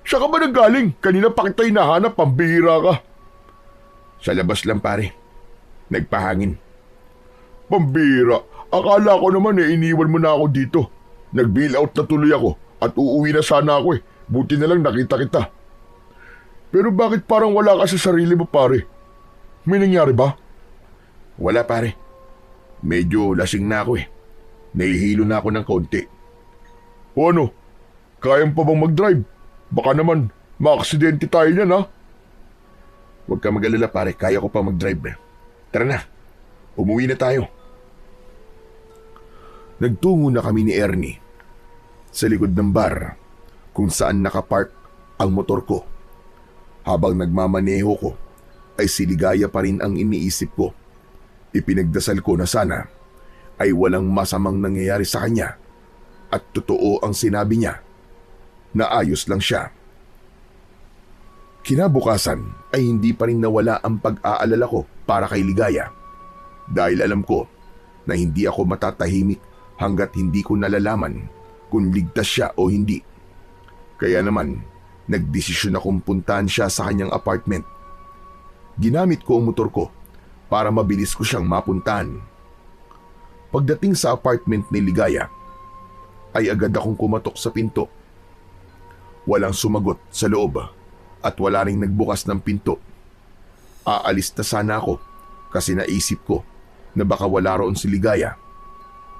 Speaker 2: Siya ka ba nanggaling? Kanina pa kita hinahanap, pambihira ka.
Speaker 1: Sa labas lang pare, nagpahangin.
Speaker 2: Pambihira, akala ko naman iniwan mo na ako dito. Nag-bail out na tuloy ako at uuwi na sana ako eh. Buti na lang nakita kita. Pero bakit parang wala ka sa sarili mo pare? May nangyari ba?
Speaker 1: Wala pare, medyo lasing na ako eh. Nahihilo na ako ng kaunti.
Speaker 2: O ano, kayang pa bang mag-drive? Baka naman maaksidente tayo niyan ha?
Speaker 1: Huwag ka mag-alala pare, kaya ko pa mag-drive. Tara na, umuwi na tayo. Nagtungo na kami ni Ernie sa likod ng bar kung saan nakapark ang motor ko. Habang nagmamaneho ko, ay si Ligaya pa rin ang iniisip ko. Ipinagdasal ko na sana ay walang masamang nangyayari sa kanya at totoo ang sinabi niya na ayos lang siya. Kinabukasan ay hindi pa rin nawala ang pag-aalala ko para kay Ligaya dahil alam ko na hindi ako matatahimik hanggat hindi ko nalalaman kung ligtas siya o hindi. Kaya naman, nagdesisyon akong puntahan siya sa kanyang apartment. Ginamit ko ang motor ko para mabilis ko siyang mapuntahan. Pagdating sa apartment ni Ligaya, ay agad akong kumatok sa pinto. Walang sumagot sa loob at wala ring nagbukas ng pinto. Aalis na sana ako kasi naisip ko na baka wala roon si Ligaya.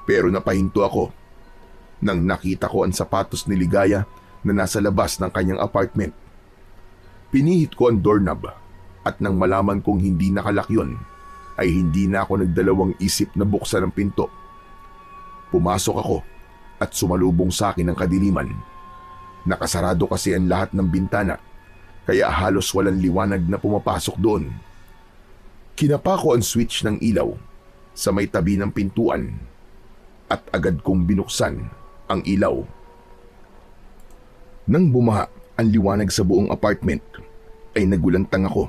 Speaker 1: Pero napahinto ako nang nakita ko ang sapatos ni Ligaya na nasa labas ng kanyang apartment. Pinihit ko ang doorknob at nang malaman kong hindi nakalak yun, ay hindi na ako nagdalawang isip na buksan ang pinto. Pumasok ako at sumalubong sa akin ang kadiliman. Nakasarado kasi ang lahat ng bintana, kaya halos walang liwanag na pumapasok doon. Kinapa ko ang switch ng ilaw sa may tabi ng pintuan at agad kong binuksan ang ilaw. Nang bumaha ang liwanag sa buong apartment, ay nagulantang ako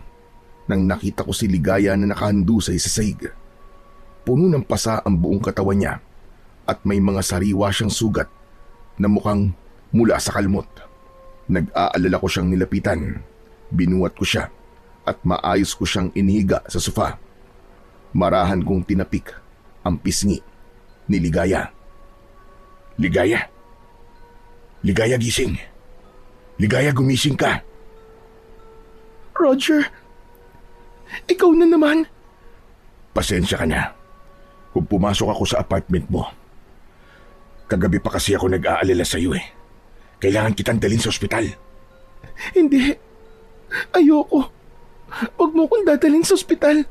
Speaker 1: nang nakita ko si Ligaya na nakahandusay sa sahig. Puno ng pasa ang buong katawan niya at may mga sariwa siyang sugat na mukhang mula sa kalmot. Nag-aalala ko siyang nilapitan, binuhat ko siya at maayos ko siyang inihiga sa sofa. Marahan kong tinapik ang pisngi ni Ligaya.
Speaker 2: Ligaya? Ligaya, gising. Ligaya, gumising ka.
Speaker 3: Roger, ikaw na naman.
Speaker 2: Pasensya ka na kung pumasok ako sa apartment mo. Kagabi pa kasi ako nag-aalala sa iyo eh. Kailangan kitang dalhin sa ospital.
Speaker 3: Hindi. Ayoko. Huwag mo kong dadalhin sa ospital.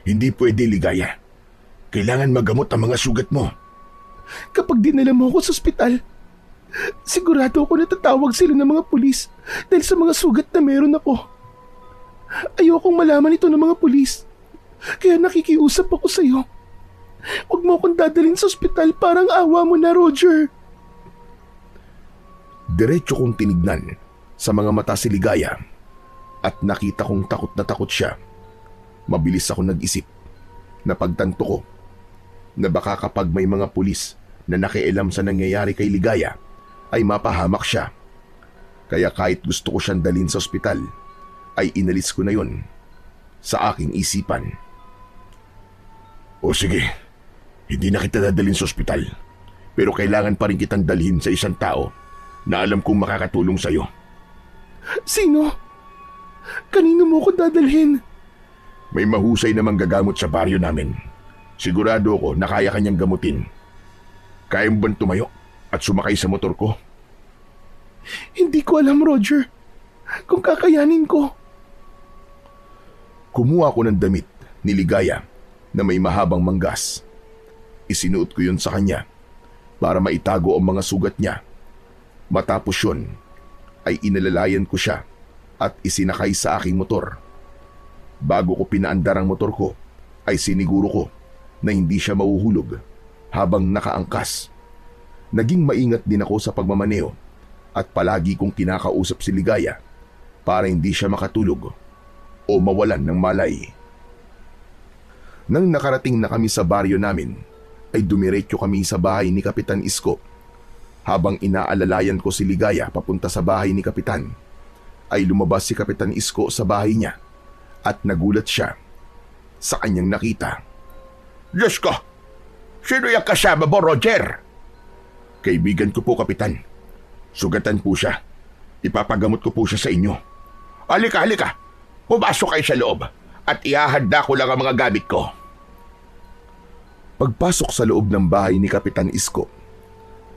Speaker 2: Hindi pwede, Ligaya. Kailangan magamot ang mga sugat mo.
Speaker 3: Kapag dinala mo ako sa ospital, sigurado ako natatawag sila ng mga pulis dahil sa mga sugat na meron ako. Ayokong malaman ito ng mga pulis. Kaya nakikiusap ako sa iyo. Huwag mo akong dadalhin sa ospital, parang awa mo na, Roger.
Speaker 1: Diretso kong tinignan sa mga mata si Ligaya at nakita kong takot na takot siya. Mabilis ako nag-isip na pagtanto ko na baka kapag may mga pulis na nakialam sa nangyayari kay Ligaya ay mapahamak siya. Kaya kahit gusto ko siyang dalhin sa ospital, ay inalis ko na yon sa aking isipan.
Speaker 2: O sige, hindi na kita dadalhin sa ospital. Pero kailangan pa rin kitang dalhin sa isang tao na alam kong makakatulong sa'yo.
Speaker 3: Sino? Kanino mo ko dadalhin?
Speaker 2: May mahusay na manggagamot sa baryo namin. Sigurado ako na kaya kanyang gamutin. Kaya mo bang tumayo at sumakay sa motor ko?
Speaker 3: Hindi ko alam, Roger. Kung kakayanin ko.
Speaker 1: Kumuha ko ng damit ni Ligaya na may mahabang manggas. Isinuot ko yun sa kanya para maitago ang mga sugat niya. Matapos yun, ay inalalayan ko siya at isinakay sa aking motor. Bago ko pinaandar ang motor ko, ay siniguro ko na hindi siya mahuhulog habang nakaangkas. Naging maingat din ako sa pagmamaneo at palagi kong kinakausap si Ligaya para hindi siya makatulog o mawalan ng malay. Nang nakarating na kami sa baryo namin, ay dumiretso kami sa bahay ni Kapitan Isko. Habang inaalalayan ko si Ligaya papunta sa bahay ni Kapitan, ay lumabas si Kapitan Isko sa bahay niya at nagulat siya sa kanyang nakita.
Speaker 2: Diyos ko! Sino yung kasama mo, Roger?
Speaker 1: Kaibigan ko po, Kapitan. Sugatan po siya. Ipapagamot ko po siya sa inyo.
Speaker 2: Halika, halika! Pumasok kayo sa loob at ihahanda ko lang ang mga gamit ko.
Speaker 1: Pagpasok sa loob ng bahay ni Kapitan Isko,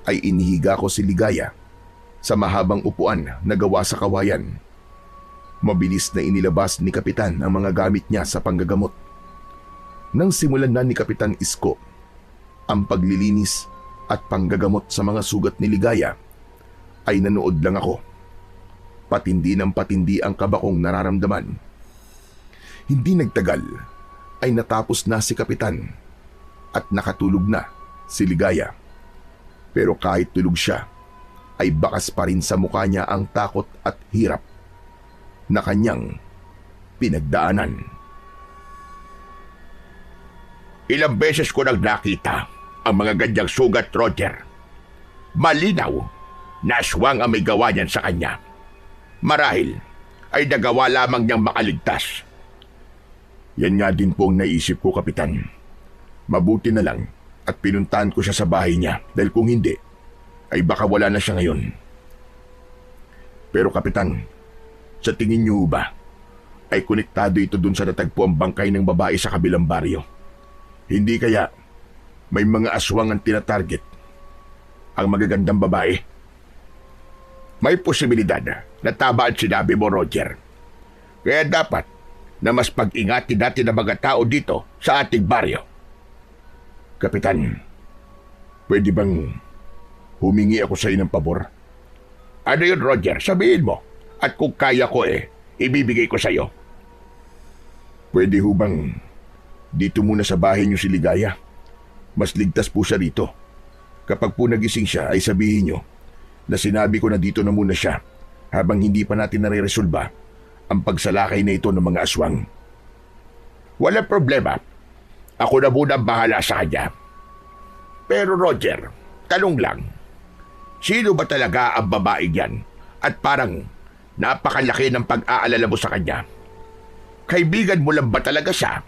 Speaker 1: ay inihiga ko si Ligaya sa mahabang upuan na gawa sa kawayan. Mabilis na inilabas ni Kapitan ang mga gamit niya sa panggagamot. Nang simulan na ni Kapitan Isko ang paglilinis at panggagamot sa mga sugat ni Ligaya, ay nanood lang ako. Patindi ng patindi ang kaba kong nararamdaman. Hindi nagtagal ay natapos na si Kapitan at nakatulog na si Ligaya. Pero kahit tulog siya, ay bakas pa rin sa mukha niya ang takot at hirap na kanyang pinagdaanan.
Speaker 2: Ilang beses ko nang nakita ang mga ganyang sugat, Roger. Malinaw na aswang ang may gawa niyan sa kanya. Marahil ay nagawa lamang niyang makaligtas.
Speaker 1: Yan nga din po ang naisip ko, Kapitan. Mabuti na lang at pinuntahan ko siya sa bahay niya dahil kung hindi, ay baka wala na siya ngayon. Pero Kapitan, sa tingin niyo ba, ay konektado ito dun sa natagpo ang bangkay ng babae sa kabilang baryo? Hindi kaya may mga aswang ang tinatarget ang magagandang babae?
Speaker 2: May posibilidad na tama ang sinabi mo, Roger. Kaya dapat na mas pag-ingatin natin ang mga tao dito sa ating baryo.
Speaker 1: Kapitan, pwede bang humingi ako sa inyo ng pabor?
Speaker 2: Ano yun, Roger? Sabihin mo. At kung kaya ko ibibigay ko sa'yo.
Speaker 1: Pwede ho bang dito muna sa bahay niyo si Ligaya? Mas ligtas po siya rito. Kapag po nagising siya ay sabihin niyo na sinabi ko na dito na muna siya habang hindi pa natin nare-resolba ang pagsalakay na ito ng mga aswang.
Speaker 2: Walang problema. Ako na muna ang bahala sa kanya. Pero Roger, tanong lang. Sino ba talaga ang babae yan? At parang napakalaki ng pag-aalala mo sa kanya. Kaibigan mo lang ba talaga siya?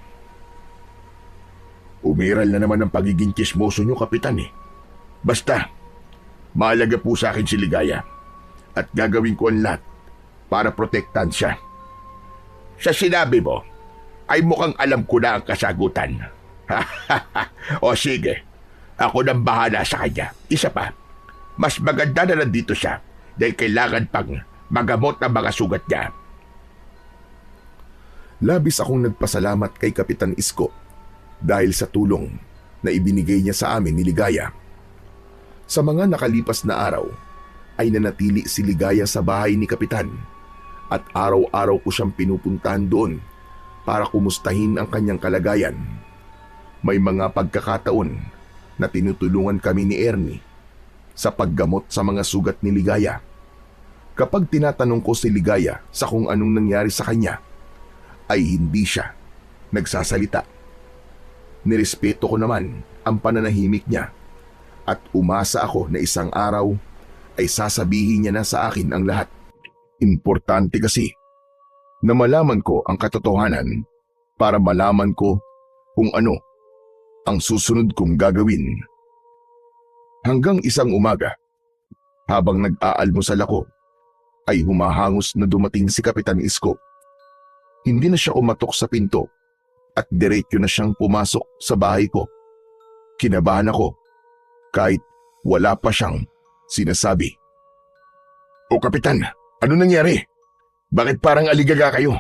Speaker 2: Umiral na naman ang pagiging chismoso niyo, Kapitan eh. Basta, mahalaga po sa akin si Ligaya at gagawin ko ang lahat para protektahan siya. Sa sinabi mo, ay mukhang alam ko na ang kasagutan. O sige, ako nang bahala sa kanya. Isa pa, mas maganda na nandito siya dahil kailangan pang magamot ang mga sugat niya.
Speaker 1: Labis akong nagpasalamat kay Kapitan Isko dahil sa tulong na ibinigay niya sa amin ni Ligaya. Sa mga nakalipas na araw ay nanatili si Ligaya sa bahay ni Kapitan at araw-araw ko siyang pinupuntahan doon para kumustahin ang kanyang kalagayan. May mga pagkakataon na tinutulungan kami ni Ernie sa paggamot sa mga sugat ni Ligaya. Kapag tinatanong ko si Ligaya sa kung anong nangyari sa kanya, ay hindi siya nagsasalita. Nirespeto ko naman ang pananahimik niya at umasa ako na isang araw ay sasabihin niya na sa akin ang lahat. Importante kasi na malaman ko ang katotohanan para malaman ko kung ano ang susunod kong gagawin. Hanggang isang umaga, habang nag-aalmusal ako, ay humahangos na dumating si Kapitan Isko. Hindi na siya umatok sa pinto at diretso na siyang pumasok sa bahay ko. Kinabahan ako kahit wala pa siyang sinasabi.
Speaker 2: O Kapitan, ano nangyari? Bakit parang aligaga kayo?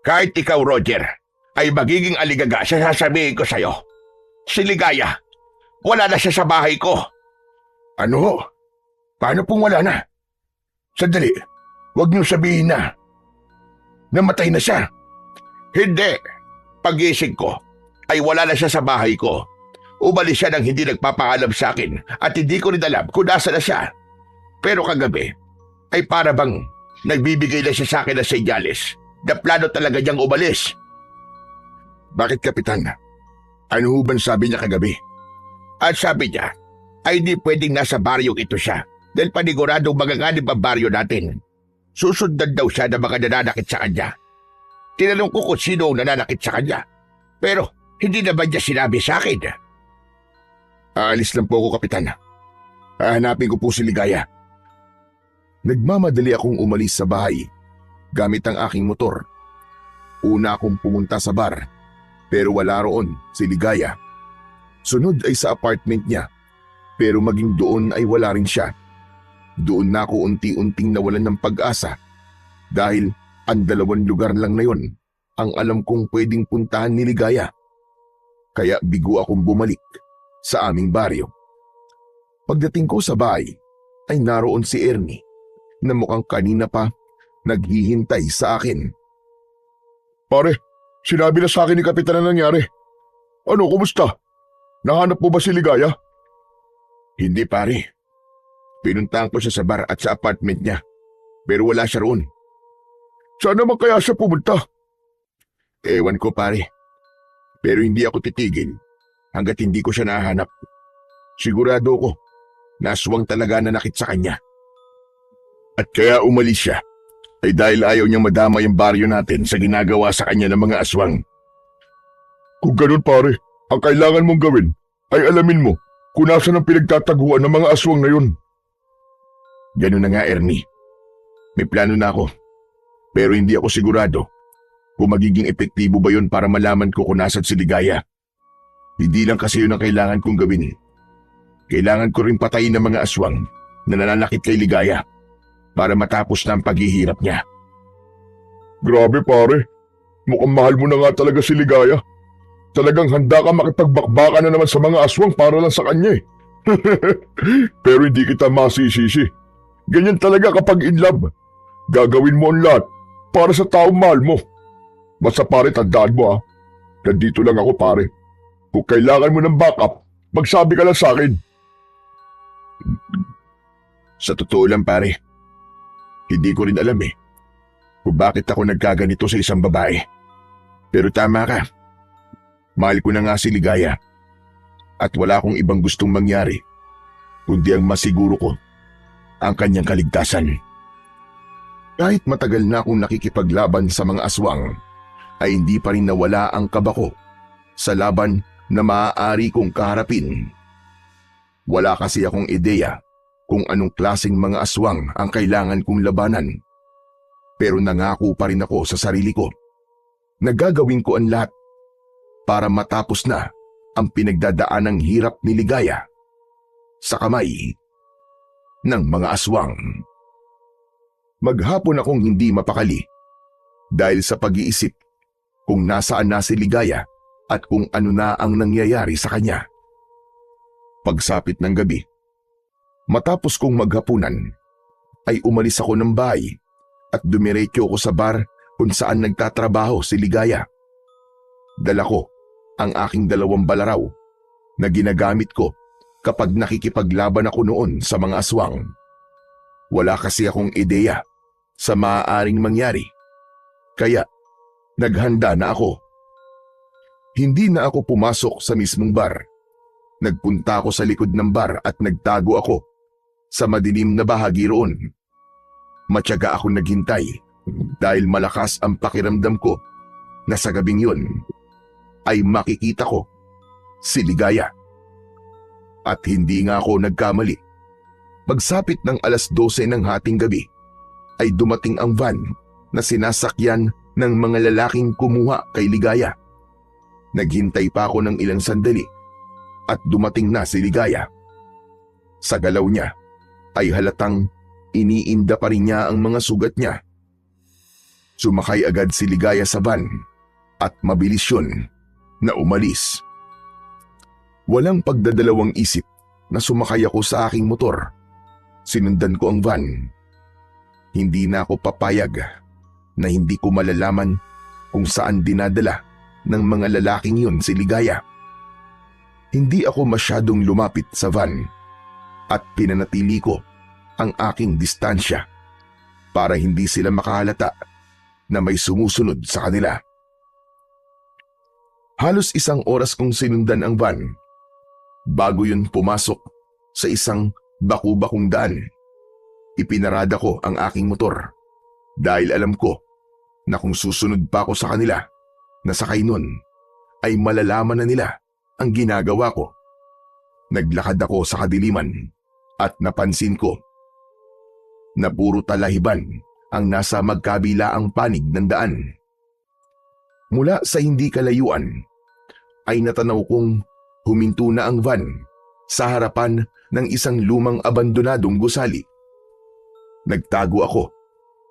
Speaker 2: Kahit ikaw, Roger, ay magiging aligaga sa sasabihin ko sa'yo. Si Ligaya, wala na siya sa bahay ko. Ano? Paano pong wala na? Sandali, huwag niyo sabihin na. Namatay na siya. Hindi. Pagising ko, ay wala na siya sa bahay ko. Umalis siya nang hindi nagpapaalam sa akin at hindi ko rin alam kung nasa na siya. Pero kagabi, ay para bang nagbibigay na siya sa akin ng senyales na plano talaga niyang umalis. Bakit, Kapitan? Ano ho bang sabi niya kagabi? At sabi niya, ay di pwedeng nasa baryong ito siya dahil paniguradong magaganib ang baryo natin. Susundan daw siya ng mga nananakit sa kanya. Tinanong ko kung sino ang nananakit sa kanya. Pero hindi naman niya sinabi sa akin. Aalis lang po ako, Kapitan. Hahanapin ko po si Ligaya.
Speaker 1: Nagmamadali akong umalis sa bahay gamit ang aking motor. Una akong pumunta sa bar pero wala roon si Ligaya. Sunod ay sa apartment niya pero maging doon ay wala rin siya. Doon na ako unti-unting nawalan ng pag-asa dahil ang 2 lugar lang na yon ang alam kong pwedeng puntahan ni Ligaya. Kaya bigo akong bumalik sa aming baryo. Pagdating ko sa bahay ay naroon si Ernie na mukhang kanina pa naghihintay sa akin.
Speaker 2: Pare, sinabi na sa akin ni Kapitan na nangyari. Ano, kumusta? Nahanap mo ba si Ligaya? Hindi, pare. Pinuntahan ko siya sa bar at sa apartment niya. Pero wala siya roon. Saan naman kaya siya pumunta? Ewan ko, pare. Pero hindi ako titigil hanggat hindi ko siya nahanap. Sigurado ko, naswang talaga nanakit sa kanya. At kaya umalis siya ay dahil ayaw niyang madama yung baryo natin sa ginagawa sa kanya ng mga aswang. Kung ganun, pare, ang kailangan mong gawin ay alamin mo kung nasaan ang pinagtataguan ng mga aswang na yun. Ganun na nga, Ernie. May plano na ako. Pero hindi ako sigurado kung magiging epektibo ba yun para malaman ko kung nasaan si Ligaya. Hindi lang kasi yun ang kailangan kong gawin. Kailangan ko rin patayin ng mga aswang na nananakit kay Ligaya para matapos na ang paghihirap niya. Grabe, pare. Mukhang mahal mo na nga talaga si Ligaya. Talagang handa ka makipagbakbakan na naman sa mga aswang para lang sa kanya eh. Pero hindi kita masisisi. Ganyan talaga kapag in love. Gagawin mo ang lahat para sa taong mahal mo. Basta pare, tandaan mo ha. Nandito lang ako, pare. Kung kailangan mo ng backup, magsabi ka lang sa akin. Sa totoo lang, pare, hindi ko rin alam kung bakit ako nagkaganito sa isang babae. Pero tama ka. Mahal ko na nga si Ligaya. At wala akong ibang gustong mangyari kundi ang masiguro ko ang kanyang kaligtasan. Kahit matagal na akong nakikipaglaban sa mga aswang, ay hindi pa rin nawala ang kaba ko
Speaker 1: sa laban na maaari kong kaharapin. Wala kasi akong ideya kung anong klaseng mga aswang ang kailangan kong labanan. Pero nangako pa rin ako sa sarili ko na gagawin ko ang lahat para matapos na ang pinagdadaanang hirap ni Ligaya sa kamay ng mga aswang. Maghapon akong hindi mapakali dahil sa pag-iisip kung nasaan na si Ligaya at kung ano na ang nangyayari sa kanya. Pagsapit ng gabi, matapos kong maghapunan, ay umalis ako ng bahay at dumiretso ako sa bar kung saan nagtatrabaho si Ligaya. Dala ko ang aking 2 balaraw na ginagamit ko kapag nakikipaglaban ako noon sa mga aswang. Wala kasi akong ideya sa maaaring mangyari, kaya naghanda na ako. Hindi na ako pumasok sa mismong bar. Nagpunta ako sa likod ng bar at nagtago ako sa madilim na bahagi roon. Matyaga akong naghintay dahil malakas ang pakiramdam ko na sa gabing yun ay makikita ko si Ligaya. At hindi nga ako nagkamali. Pagsapit ng 12:00 ng hating gabi ay dumating ang van na sinasakyan ng mga lalaking kumuha kay Ligaya. Naghintay pa ako ng ilang sandali at dumating na si Ligaya. Sa galaw niya ay halatang iniinda pa rin niya ang mga sugat niya. Sumakay agad si Ligaya sa van at mabilis yun na umalis. Walang pagdadalawang isip na sumakay ako sa aking motor. Sinundan ko ang van. Hindi na ako papayag na hindi ko malalaman kung saan dinadala ng mga lalaking yun si Ligaya. Hindi ako masyadong lumapit sa van at pinanatili ko ang aking distansya para hindi sila makahalata na may sumusunod sa kanila. Halos 1 oras kong sinundan ang van bago yun pumasok sa isang baku-bakong daan. Ipinarada ko ang aking motor dahil alam ko na kung susunod pa ako sa kanila na sakay nun ay malalaman na nila ang ginagawa ko. Naglakad ako sa kadiliman at napansin ko na puro talahiban ang nasa magkabilaang panig ng daan. Mula sa hindi kalayuan ay natanaw kong huminto na ang van sa harapan ng isang lumang abandonadong gusali. Nagtago ako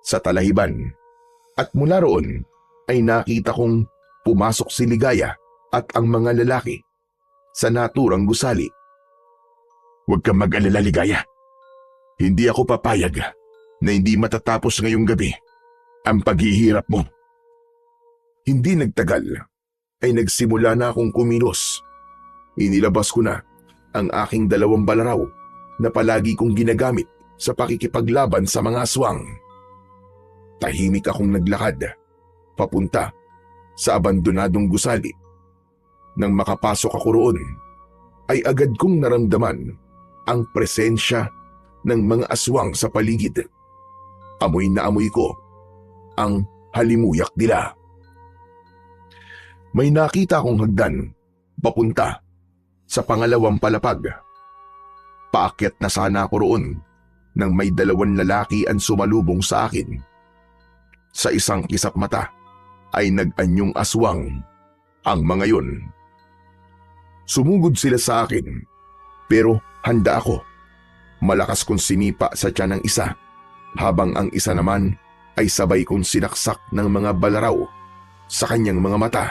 Speaker 1: sa talahiban at mula roon ay nakita kong pumasok si Ligaya at ang mga lalaki sa naturang gusali. Huwag kang mag-alala, Ligaya. Hindi ako papayag na hindi matatapos ngayong gabi ang paghihirap mo. Hindi nagtagal ay nagsimula na akong kumilos. Inilabas ko na ang aking 2 balaraw na palagi kong ginagamit sa pakikipaglaban sa mga aswang. Tahimik akong naglakad papunta sa abandonadong gusali. Nang makapasok ako roon, ay agad kong naramdaman ang presensya ng mga aswang sa paligid. Amoy na amoy ko ang halimuyak nila. May nakita akong hagdan papunta sa pangalawang palapag. Paakyat na sana ako roon nang may 2 lalaki ang sumalubong sa akin. Sa isang kisap mata ay nag-anyong aswang ang mga yun. Sumugod sila sa akin pero handa ako. Malakas kong sinipa sa tiyan ng isa habang ang isa naman ay sabay kong sinaksak ng mga balaraw sa kanyang mga mata.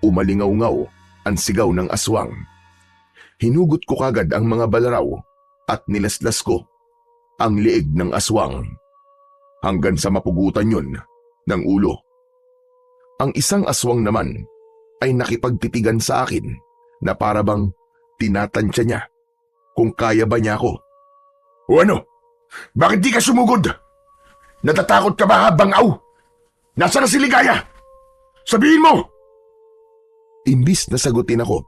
Speaker 1: Umalingaw-ngaw ang sigaw ng aswang. Hinugot ko kagad ang mga balaraw at nilaslas ko ang leeg ng aswang hanggang sa mapugutan yun ng ulo. Ang isang aswang naman ay nakipagtitigan sa akin na parabang tinatansya niya kung kaya ba niya ako.
Speaker 2: O ano? Bakit di ka sumugod? Natatakot ka ba, Bangaw? Nasaan na si Ligaya? Sabihin mo!
Speaker 1: Imbis na sagutin ako,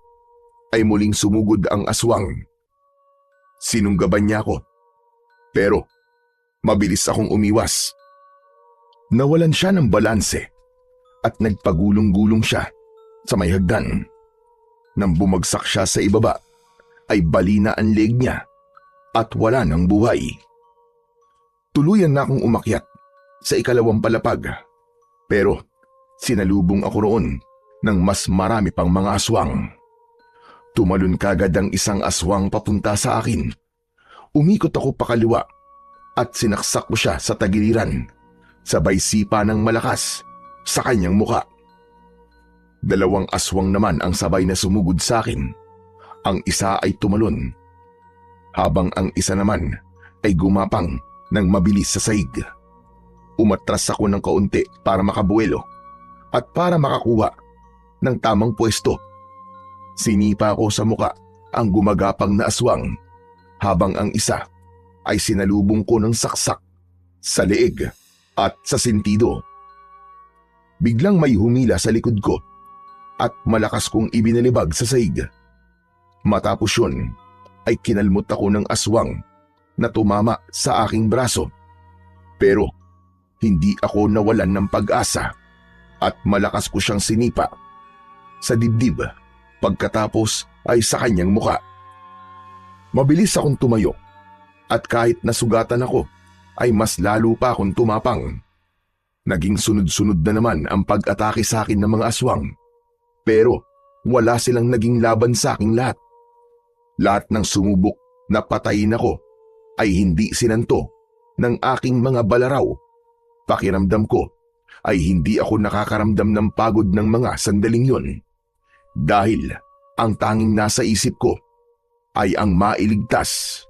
Speaker 1: ay muling sumugod ang aswang. Sinunggaban niya ako, pero mabilis akong umiwas. Nawalan siya ng balanse at nagpagulong-gulong siya sa may hagdan. Nang bumagsak siya sa ibaba, ay balina ang leg niya at wala ng buhay. Tuluyan na akong umakyat sa ikalawang palapag, pero sinalubong ako roon ng mas marami pang mga aswang. Tumalon kagad ang isang aswang papunta sa akin. Umikot ako pakaliwa at sinaksak ko siya sa tagiliran, sabay sipa ng malakas sa kanyang muka. Dalawang aswang naman ang sabay na sumugod sa akin. Ang isa ay tumalon, habang ang isa naman ay gumapang ng mabilis sa saig. Umatras ako ng kaunti para makabuelo at para makakuha ng tamang pwesto. Sinipa ko sa muka ang gumagapang na aswang, habang ang isa ay sinalubong ko ng saksak sa leeg at sa sentido. Biglang may humila sa likod ko at malakas kong ibinalibag sa saig. Matapos yun ay kinalmot ako ng aswang na tumama sa aking braso. Pero hindi ako nawalan ng pag-asa at malakas ko siyang sinipa sa dibdib, pagkatapos ay sa kanyang muka. Mabilis akong tumayo at kahit nasugatan ako ay mas lalo pa akong tumapang. Naging sunod-sunod na naman ang pag-atake sa akin ng mga aswang, pero wala silang naging laban sa aking lahat. Lahat ng sumubok na patayin ako ay hindi sinanto ng aking mga balaraw. Pakiramdam ko ay hindi ako nakakaramdam ng pagod ng mga sandaling yon, dahil ang tanging nasa isip ko ay ang mailigtas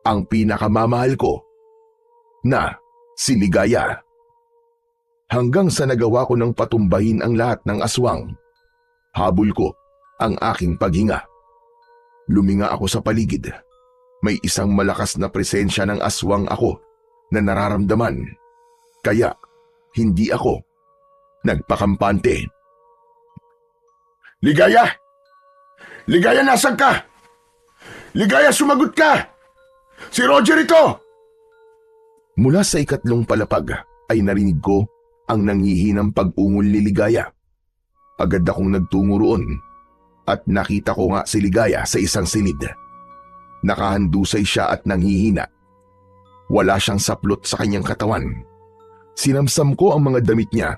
Speaker 1: ang pinakamamahal ko na si Ligaya. Hanggang sa nagawa ko ng patumbahin ang lahat ng aswang, habol ko ang aking paghinga. Luminga ako sa paligid. May isang malakas na presensya ng aswang ako na nararamdaman, kaya hindi ako nagpakampante.
Speaker 2: Ligaya! Ligaya, nasan ka? Ligaya, sumagot ka! Si Roger ito!
Speaker 1: Mula sa ikatlong palapag ay narinig ko ang nanghihinang pag-ungol ni Ligaya. Agad akong nagtungo roon at nakita ko nga si Ligaya sa isang silid. Nakahandusay siya at nanghihina. Wala siyang saplot sa kanyang katawan. Sinamsam ko ang mga damit niya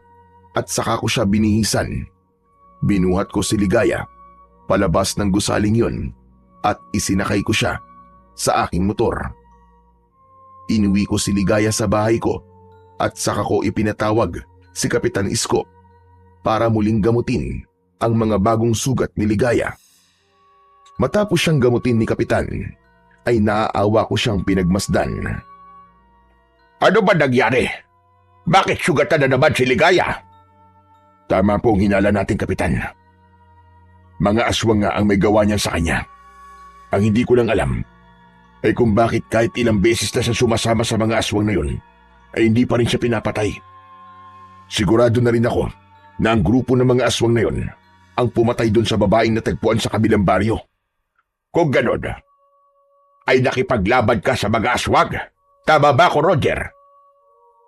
Speaker 1: at saka ko siya binihisan. Binuhat ko si Ligaya palabas ng gusaling yun at isinakay ko siya sa aking motor. Inuwi ko si Ligaya sa bahay ko at saka ko ipinatawag si Kapitan Isko para muling gamutin ang mga bagong sugat ni Ligaya. Matapos siyang gamutin ni Kapitan, ay naaawa ko siyang pinagmasdan.
Speaker 2: Ano ba nangyari? Bakit sugatan na naman si Ligaya?
Speaker 1: Tama po ang hinala natin, Kapitan. Mga aswang nga ang may gawa niyan sa kanya. Ang hindi ko lang alam ay kung bakit kahit ilang beses na siya sumasama sa mga aswang na yun, ay hindi pa rin siya pinapatay. Sigurado na rin ako na ang grupo ng mga aswang na yun ang pumatay doon sa babaeng natagpuan sa kabilang baryo.
Speaker 2: Kung ganon, ay nakipaglaban ka sa mga aswang. Tama ba ako, Roger?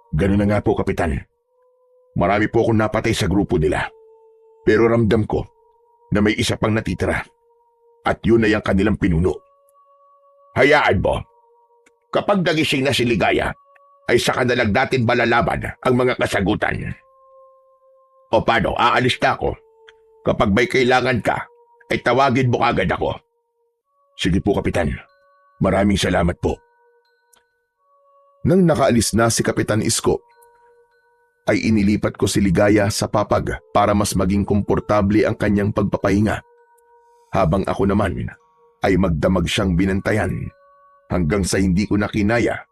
Speaker 1: Ganun na nga po, Kapitan. Marami po akong napatay sa grupo nila. Pero ramdam ko na may isa pang natitira. At yun ay ang kanilang pinuno.
Speaker 2: Hayaan mo. Kapag nagising na si Ligaya, ay saka na lang natin malalaman ang mga kasagutan. O paano, aalis na ako. Kapag may kailangan ka, ay tawagin mo agad ako.
Speaker 1: Sige po, Kapitan. Maraming salamat po. Nang nakaalis na si Kapitan Isko, ay inilipat ko si Ligaya sa papag para mas maging komportable ang kanyang pagpapahinga. Habang ako naman ay magdamag siyang binantayan hanggang sa hindi ko na kinaya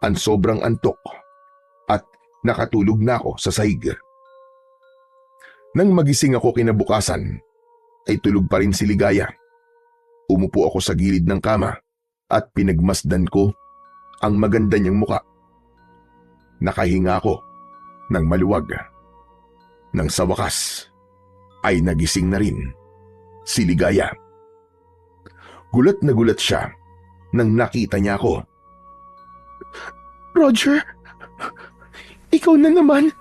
Speaker 1: ang sobrang antok at nakatulog na ako sa sahig. Nang magising ako kinabukasan, ay tulog pa rin si Ligaya. Umupo ako sa gilid ng kama at pinagmasdan ko ang maganda niyang muka. Nakahinga ako ng maluwag. Nang sa wakas ay nagising na rin si Ligaya. Gulat na gulat siya nang nakita niya ako.
Speaker 3: Roger, ikaw na naman.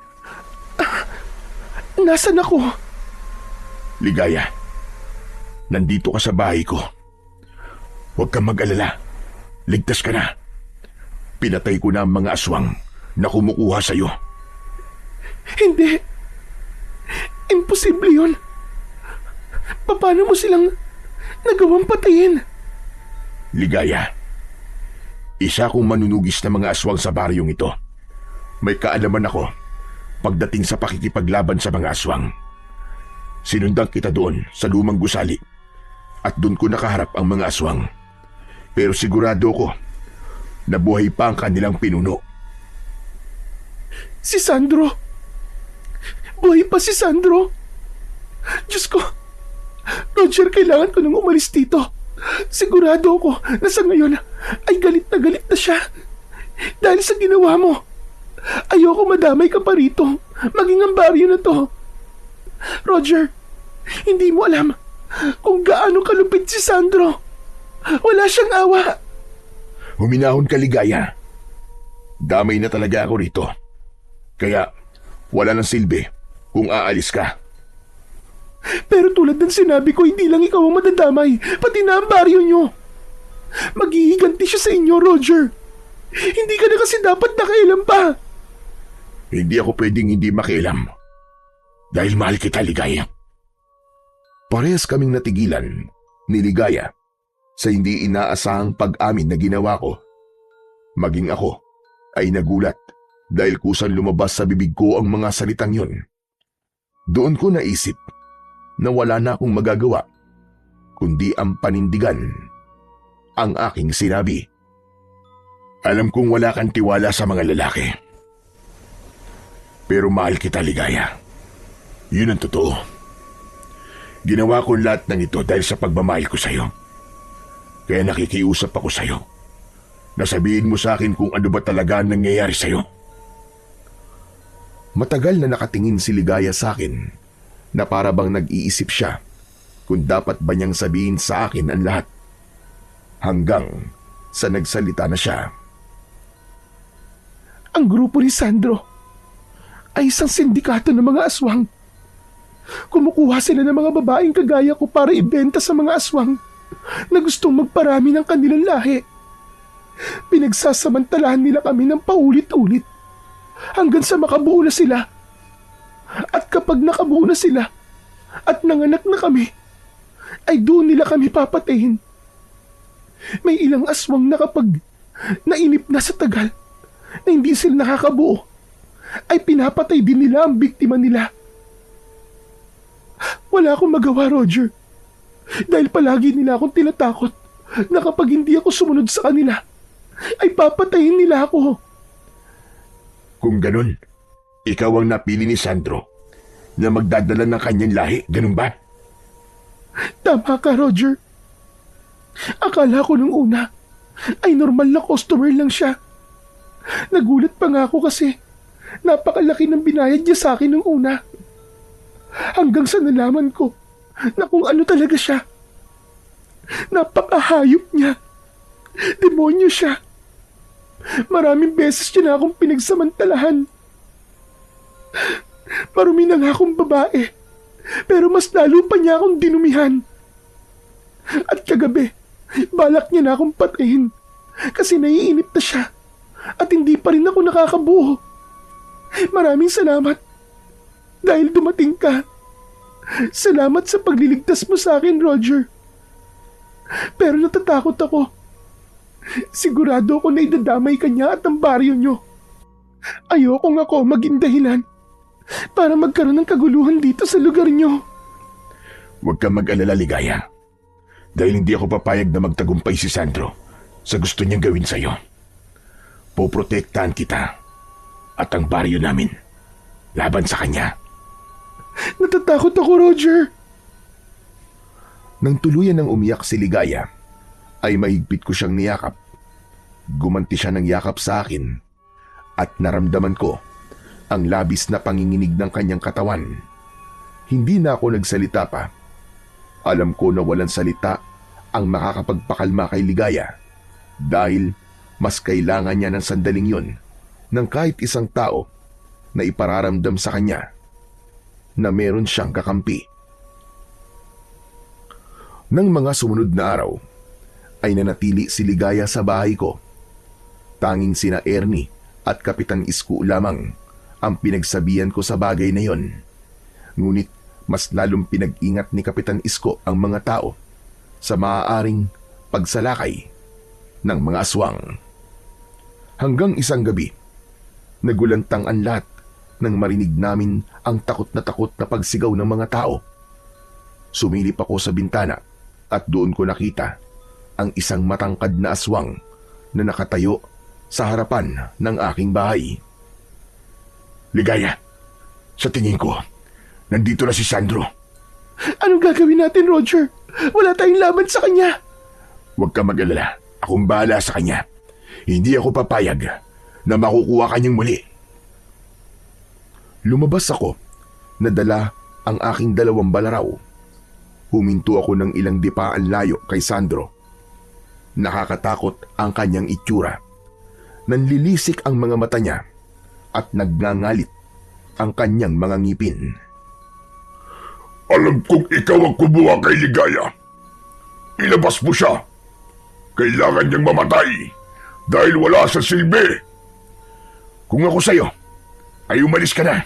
Speaker 3: Nasaan ako?
Speaker 2: Ligaya, nandito ka sa bahay ko. Huwag kang mag-alala. Ligtas ka na. Pinatay ko na ang mga aswang na kumukuha sa'yo.
Speaker 3: Hindi. Imposible yun. Paano mo silang nagawang patayin?
Speaker 2: Ligaya, isa kong manunugis na mga aswang sa baryong ito. May kaalaman ako pagdating sa pakikipaglaban sa mga aswang. Sinundan kita doon sa lumang gusali at doon ko nakaharap ang mga aswang. Pero sigurado ko na buhay pa ang kanilang pinuno.
Speaker 3: Si Sandro. Buhay pa si Sandro. Diyos ko. Roger, kailangan ko nang umalis dito. Sigurado ako na sa ngayon ay galit na siya. Dahil sa ginawa mo. Ayoko madamay ka pa rito. Maging ang baryo na to. Roger, hindi mo alam kung gaano kalupit si Sandro. Wala siyang awa.
Speaker 2: Huminahon ka, Ligaya. Damay na talaga ako rito. Kaya wala nang silbi kung aalis ka.
Speaker 3: Pero tulad ng sinabi ko, hindi lang ikaw ang madadamay, pati na ang baryo nyo. Maghihiganti siya sa inyo, Roger. Hindi ka na kasi dapat nakailam pa.
Speaker 2: Hindi ako pwedeng hindi makialam. Dahil mahal kita, Ligaya. Parehas kaming natigilan ni Ligaya sa hindi inaasahang pag-amin na ginawa ko. Maging ako ay nagulat dahil kusan lumabas sa bibig ko ang mga salitang yun. Doon ko naisip na wala na akong magagawa kundi ang panindigan ang aking sinabi. Alam kong wala kang tiwala sa mga lalaki. Pero mahal kita, Ligaya. Yun ang totoo. Ginawa ko lahat ng ito dahil sa pagmamahal ko sa'yo. Kaya nakikiusap ako sa'yo. Nasabihin mo sa akin kung ano ba talaga ang nangyayari sa'yo. Matagal na nakatingin si Ligaya sa akin na para bang nag-iisip siya kung dapat ba niyang sabihin sa akin ang lahat. Hanggang sa nagsalita na siya.
Speaker 3: Ang grupo ni Sandro ay isang sindikato ng mga aswang. Kumukuha sila ng mga babaeng kagaya ko para ibenta sa mga aswang na gustong magparami ng kanilang lahi. Pinagsasamantalahan nila kami ng paulit-ulit hanggang sa makabuo na sila. At kapag nakabuo na sila at nanganak na kami, ay doon nila kami papatayin. May ilang aswang na kapag nainip na sa tagal na hindi sila nakakabuo, ay pinapatay din nila ang biktima nila. Wala akong magawa, Roger. Dahil palagi nila akong tinatakot na kapag hindi ako sumunod sa kanila, ay papatayin nila ako.
Speaker 2: Kung ganun, ikaw ang napili ni Sandro na magdadala ng kanyang lahi, ganun ba?
Speaker 3: Tama ka, Roger. Akala ko nung una ay normal na customer lang siya. Nagulat pa nga ako kasi napakalaki ng binayad niya sa akin nung una. Hanggang sa nalaman ko na kung ano talaga siya. Napakahayop niya. Demonyo siya. Maraming beses niya na akong pinagsamantalahan. Marumi na nga akong babae, pero mas lalo pa niya akong dinumihan. At kagabi, balak niya na akong patayin kasi naiinip na siya at hindi pa rin ako nakakabuo. Maraming salamat dahil dumating ka. Salamat sa pagliligtas mo sa akin, Roger. Pero natatakot ako. Sigurado ako na idadamay ka niya at ang baryo niyo. Ayokong ako maging dahilan para magkaroon ng kaguluhan dito sa lugar niyo.
Speaker 2: Huwag kang mag-alala, Ligaya. Dahil hindi ako papayag na magtagumpay si Sandro sa gusto niyang gawin sa'yo. Poprotektahan kita at ang baryo namin laban sa kanya.
Speaker 3: Natatakot ako, Roger.
Speaker 2: Nang tuluyan ng umiyak si Ligaya, ay mahigpit ko siyang niyakap. Gumanti siya ng yakap sa akin at naramdaman ko ang labis na panginginig ng kanyang katawan. Hindi na ako nagsalita pa. Alam ko na walang salita ang makakapagpakalma kay Ligaya dahil mas kailangan niya ng sandaling yon ng kahit isang tao na ipararamdam sa kanya na meron siyang kakampi.
Speaker 1: Nang mga sumunod na araw, ay nanatili si Ligaya sa bahay ko. Tanging sina Ernie at Kapitan Isko lamang ang pinagsabihan ko sa bagay na yon. Ngunit mas lalong pinag-ingat ni Kapitan Isko ang mga tao sa maaaring pagsalakay ng mga aswang. Hanggang isang gabi, nagulantang ang lahat nang marinig namin ang takot na pagsigaw ng mga tao. Sumilip ako sa bintana at doon ko nakita ang isang matangkad na aswang na nakatayo sa harapan ng aking bahay.
Speaker 2: Ligaya, sa tingin ko, nandito na si Sandro.
Speaker 3: Anong gagawin natin, Roger? Wala tayong laban sa kanya.
Speaker 2: Huwag ka mag-alala. Akong bahala sa kanya. Hindi ako papayag na makukuha kanyang muli.
Speaker 1: Lumabas ako, nadala ang aking 2 balaraw. Huminto ako ng ilang dipaan layo kay Sandro. Nakakatakot ang kanyang itsura. Nanlilisik ang mga mata niya at nagngangalit ang kanyang mga ngipin.
Speaker 2: Alam kong ikaw ang kumuha kay Ligaya. Ilabas mo siya. Kailangan niyang mamatay dahil wala sa silbi. Kung ako sa'yo, ay umalis ka na.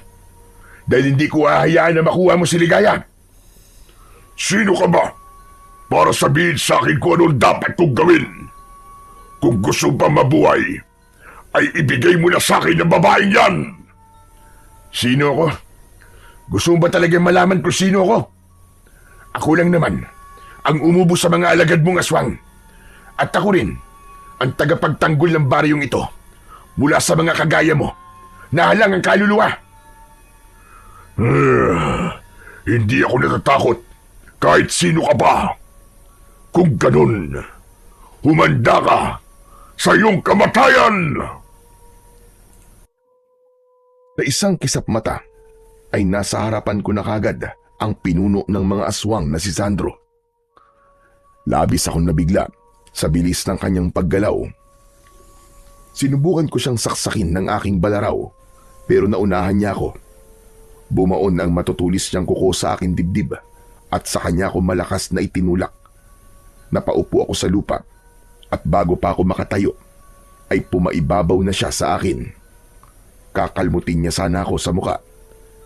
Speaker 2: Dahil hindi ko hahayaan na makuha mo si Ligaya. Sino ka ba para sabihin sa akin kung anong dapat kong gawin? Kung gusto pa mabuhay, ay ibigay mo na sa akin ang babaeng yan.
Speaker 1: Sino ako? Gusto mo ba talagang malaman kung sino ako?
Speaker 2: Ako lang naman ang umubo sa mga alagad mong aswang. At ako rin ang tagapagtanggol ng baryong ito mula sa mga kagaya mo na halang ang kaluluwa. Hindi ako natatakot kahit sino ka pa. Kung ganun, humanda ka sa iyong kamatayan!
Speaker 1: Sa isang kisap mata, ay nasa harapan ko na kagad ang pinuno ng mga aswang na si Sandro. Labis akong nabigla sa bilis ng kanyang paggalaw. Sinubukan ko siyang saksakin ng aking balaraw, pero naunahan niya ako. Bumaon ang matutulis niyang kuko sa aking dibdib at sa kanya ako malakas na itinulak. Napaupo ako sa lupa at bago pa ako makatayo, ay pumaibabaw na siya sa akin. Kakalmutin niya sana ako sa muka,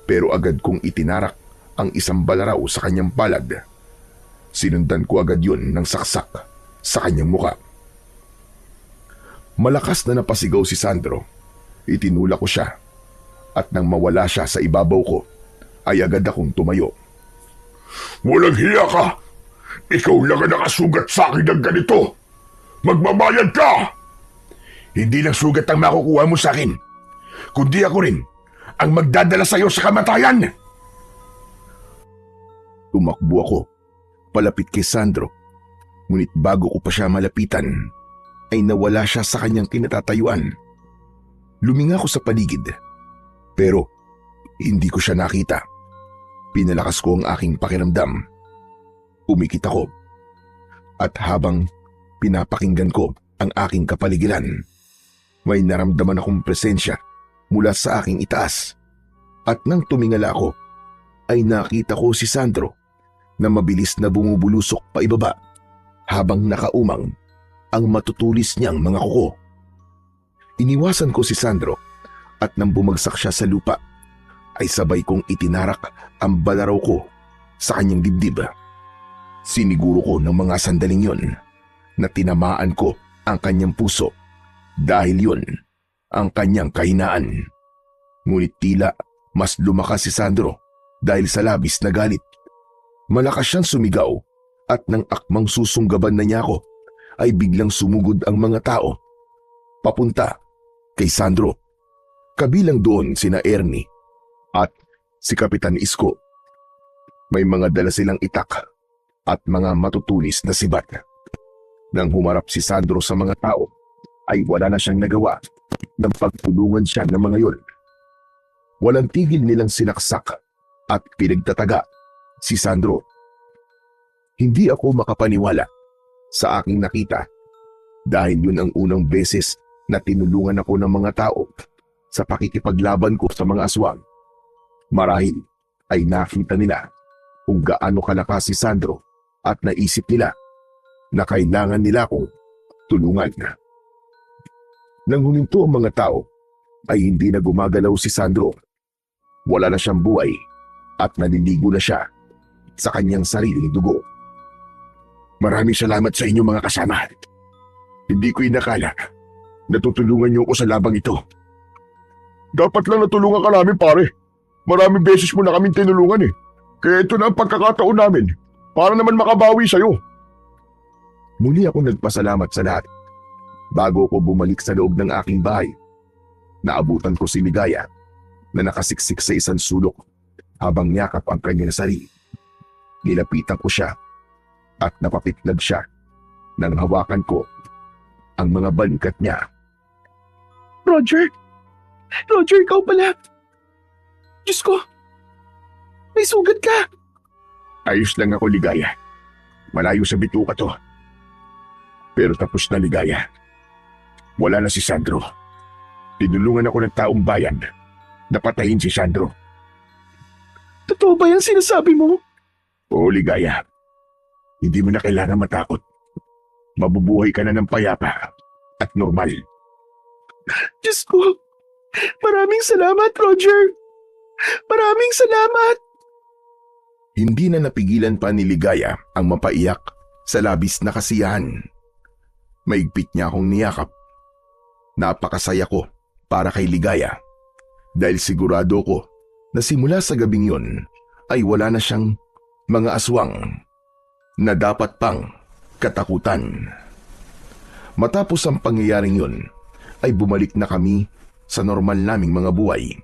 Speaker 1: pero agad kong itinarak ang isang balaraw sa kanyang palad. Sinundan ko agad yun ng saksak sa kanyang muka. Malakas na napasigaw si Sandro. Itinulak ko siya at nang mawala siya sa ibabaw ko, ay agad akong tumayo.
Speaker 2: Walang hiya ka! Ikaw lang ang nakasugat sa akin ng ganito! Magbabayad ka!
Speaker 1: Hindi lang sugat ang makukuha mo sa akin, kundi ako rin ang magdadala sa iyo sa kamatayan! Tumakbo ako, palapit kay Sandro. Ngunit bago ko pa siya malapitan, ay nawala siya sa kanyang kinatatayuan. Luminga ko sa paligid, pero hindi ko siya nakita. Pinalakas ko ang aking pakiramdam. Umikit ako, at habang pinapakinggan ko ang aking kapaligiran, may naramdaman akong presensya mula sa aking itaas. At nang tumingala ako, ay nakita ko si Sandro na mabilis na bumubulusok pa ibaba habang nakaumang ang matutulis niyang mga kuko. Iniwasan ko si Sandro at nang bumagsak siya sa lupa, ay sabay kong itinarak ang balaraw ko sa kanyang dibdib. Siniguro ko ng mga sandaling yon na tinamaan ko ang kanyang puso dahil yun ang kanyang kahinaan. Ngunit tila mas lumakas si Sandro dahil sa labis na galit. Malakas siyang sumigaw at nang akmang susunggaban na niya ako, ay biglang sumugod ang mga tao papunta kay Sandro. Kabilang doon sina Ernie at si Kapitan Isko. May mga dala silang itak at mga matutulis na sibat. Nang humarap si Sandro sa mga tao, ay wala na siyang nagawa nang pagtulungan siya ng mga yun. Walang tigil nilang sinaksak at pinagtataga si Sandro. Hindi ako makapaniwala sa aking nakita dahil yun ang unang beses na tinulungan ako ng mga tao sa pakikipaglaban ko sa mga aswang. Marahil ay nakita nila kung gaano kalakas si Sandro
Speaker 2: at naisip nila na kailangan nila akong tulungan. Nang huminto ang mga tao, ay hindi na gumagalaw si Sandro. Wala na siyang buhay at naliligo na siya sa kanyang sariling dugo. Maraming salamat sa inyo mga kasama. Hindi ko inakala na tutulungan niyo ako sa labang ito. Dapat lang natulungan ka namin pare. Maraming beses mo na kaming tinulungan eh. Kaya ito na ang pagkakataon namin para naman makabawi sa'yo.
Speaker 1: Muli ako nagpasalamat sa lahat. Bago ko bumalik sa loob ng aking bahay, naabutan ko si Ligaya na nakasiksik sa isang sulok habang yakap ang kanyang sarili. Nilapitan ko siya at napapitlag siya nang hawakan ko ang mga balikat niya.
Speaker 3: Roger! Roger, ikaw pala! Diyos ko! May sugat ka!
Speaker 2: Ayos lang ako, Ligaya. Malayo sa bituka to. Pero tapos na, Ligaya. Wala na si Sandro. Tinulungan ako ng taong bayan na patayin si Sandro.
Speaker 3: Totoo ba yung sinasabi mo?
Speaker 2: Oo, Ligaya. Hindi mo na kailangan matakot. Mabubuhay ka na ng payapa at normal.
Speaker 3: Diyos ko! Maraming salamat, Roger! Maraming salamat!
Speaker 1: Hindi na napigilan pa ni Ligaya ang mapaiyak sa labis na kasiyahan. Maigpit niya akong niyakap. Napakasaya ko para kay Ligaya dahil sigurado ko na simula sa gabing yon ay wala na siyang mga aswang na dapat pang katakutan. Matapos ang pangyayaring yon ay bumalik na kami sa normal naming mga buhay.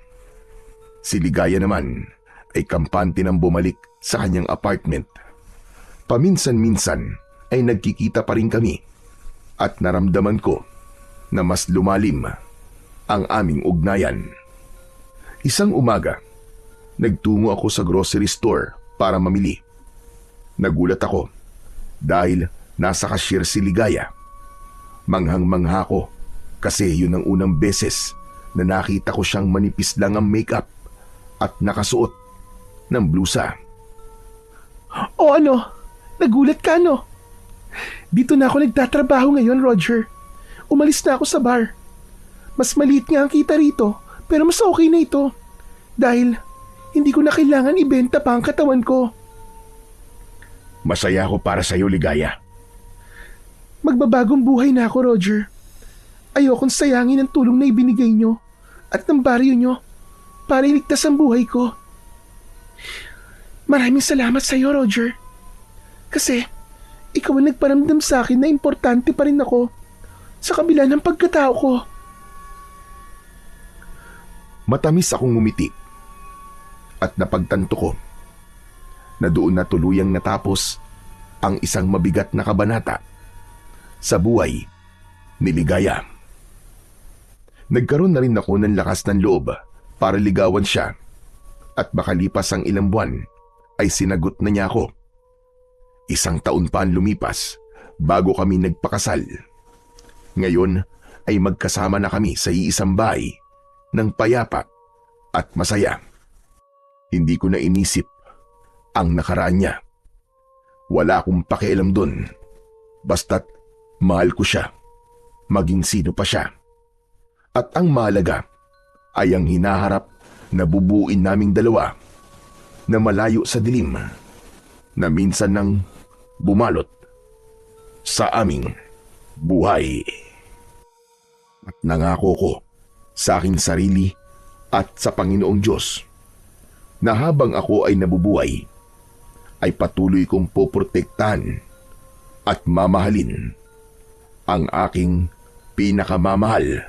Speaker 1: Si Ligaya naman ay kampante nang bumalik sa kanyang apartment. Paminsan-minsan ay nagkikita pa rin kami at naramdaman ko na mas lumalim ang aming ugnayan. Isang umaga, nagtungo ako sa grocery store para mamili. Nagulat ako dahil nasa cashier si Ligaya. Manghang-mangha ko kasi yun ang unang beses na nakita ko siyang manipis lang ang makeup at nakasuot ng blusa.
Speaker 3: O ano? Nagulat ka, no? Dito na ako nagtatrabaho ngayon, Roger. Umalis na ako sa bar. Mas maliit nga ang kita rito, pero mas okay na ito. Dahil hindi ko na kailangan ibenta pa ang katawan ko.
Speaker 2: Masaya ako para sa'yo, Ligaya.
Speaker 3: Magbabagong buhay na ako, Roger. Ayokong sayangin ang tulong na ibinigay nyo at ng baryo nyo para iligtas ang buhay ko. Maraming salamat sa iyo, Roger. Kasi ikaw ang nagparamdam sa akin na importante pa rin ako sa kabila ng pagkatao ko.
Speaker 1: Matamis akong ngumiti at napagtanto ko na doon na tuluyang natapos ang isang mabigat na kabanata sa buhay ni Ligaya. Nagkaroon na rin ako ng lakas ng loob para ligawan siya at makalipas ang ilang buwan ay sinagot na niya ako. 1 taon pa ang lumipas bago kami nagpakasal. Ngayon ay magkasama na kami sa iisang bahay ng payapa at masaya. Hindi ko na inisip ang nakaraan niya. Wala akong pakialam dun. Basta't mahal ko siya, maging sino pa siya. At ang mahalaga ay ang hinaharap na bubuin naming dalawa na malayo sa dilim na minsan nang bumalot sa aming buhay. At nangako ko sa aking sarili at sa Panginoong Diyos na habang ako ay nabubuhay ay patuloy kong poprotektahan at mamahalin ang aking pinakamamahal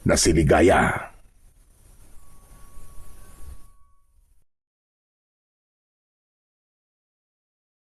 Speaker 1: na si Ligaya.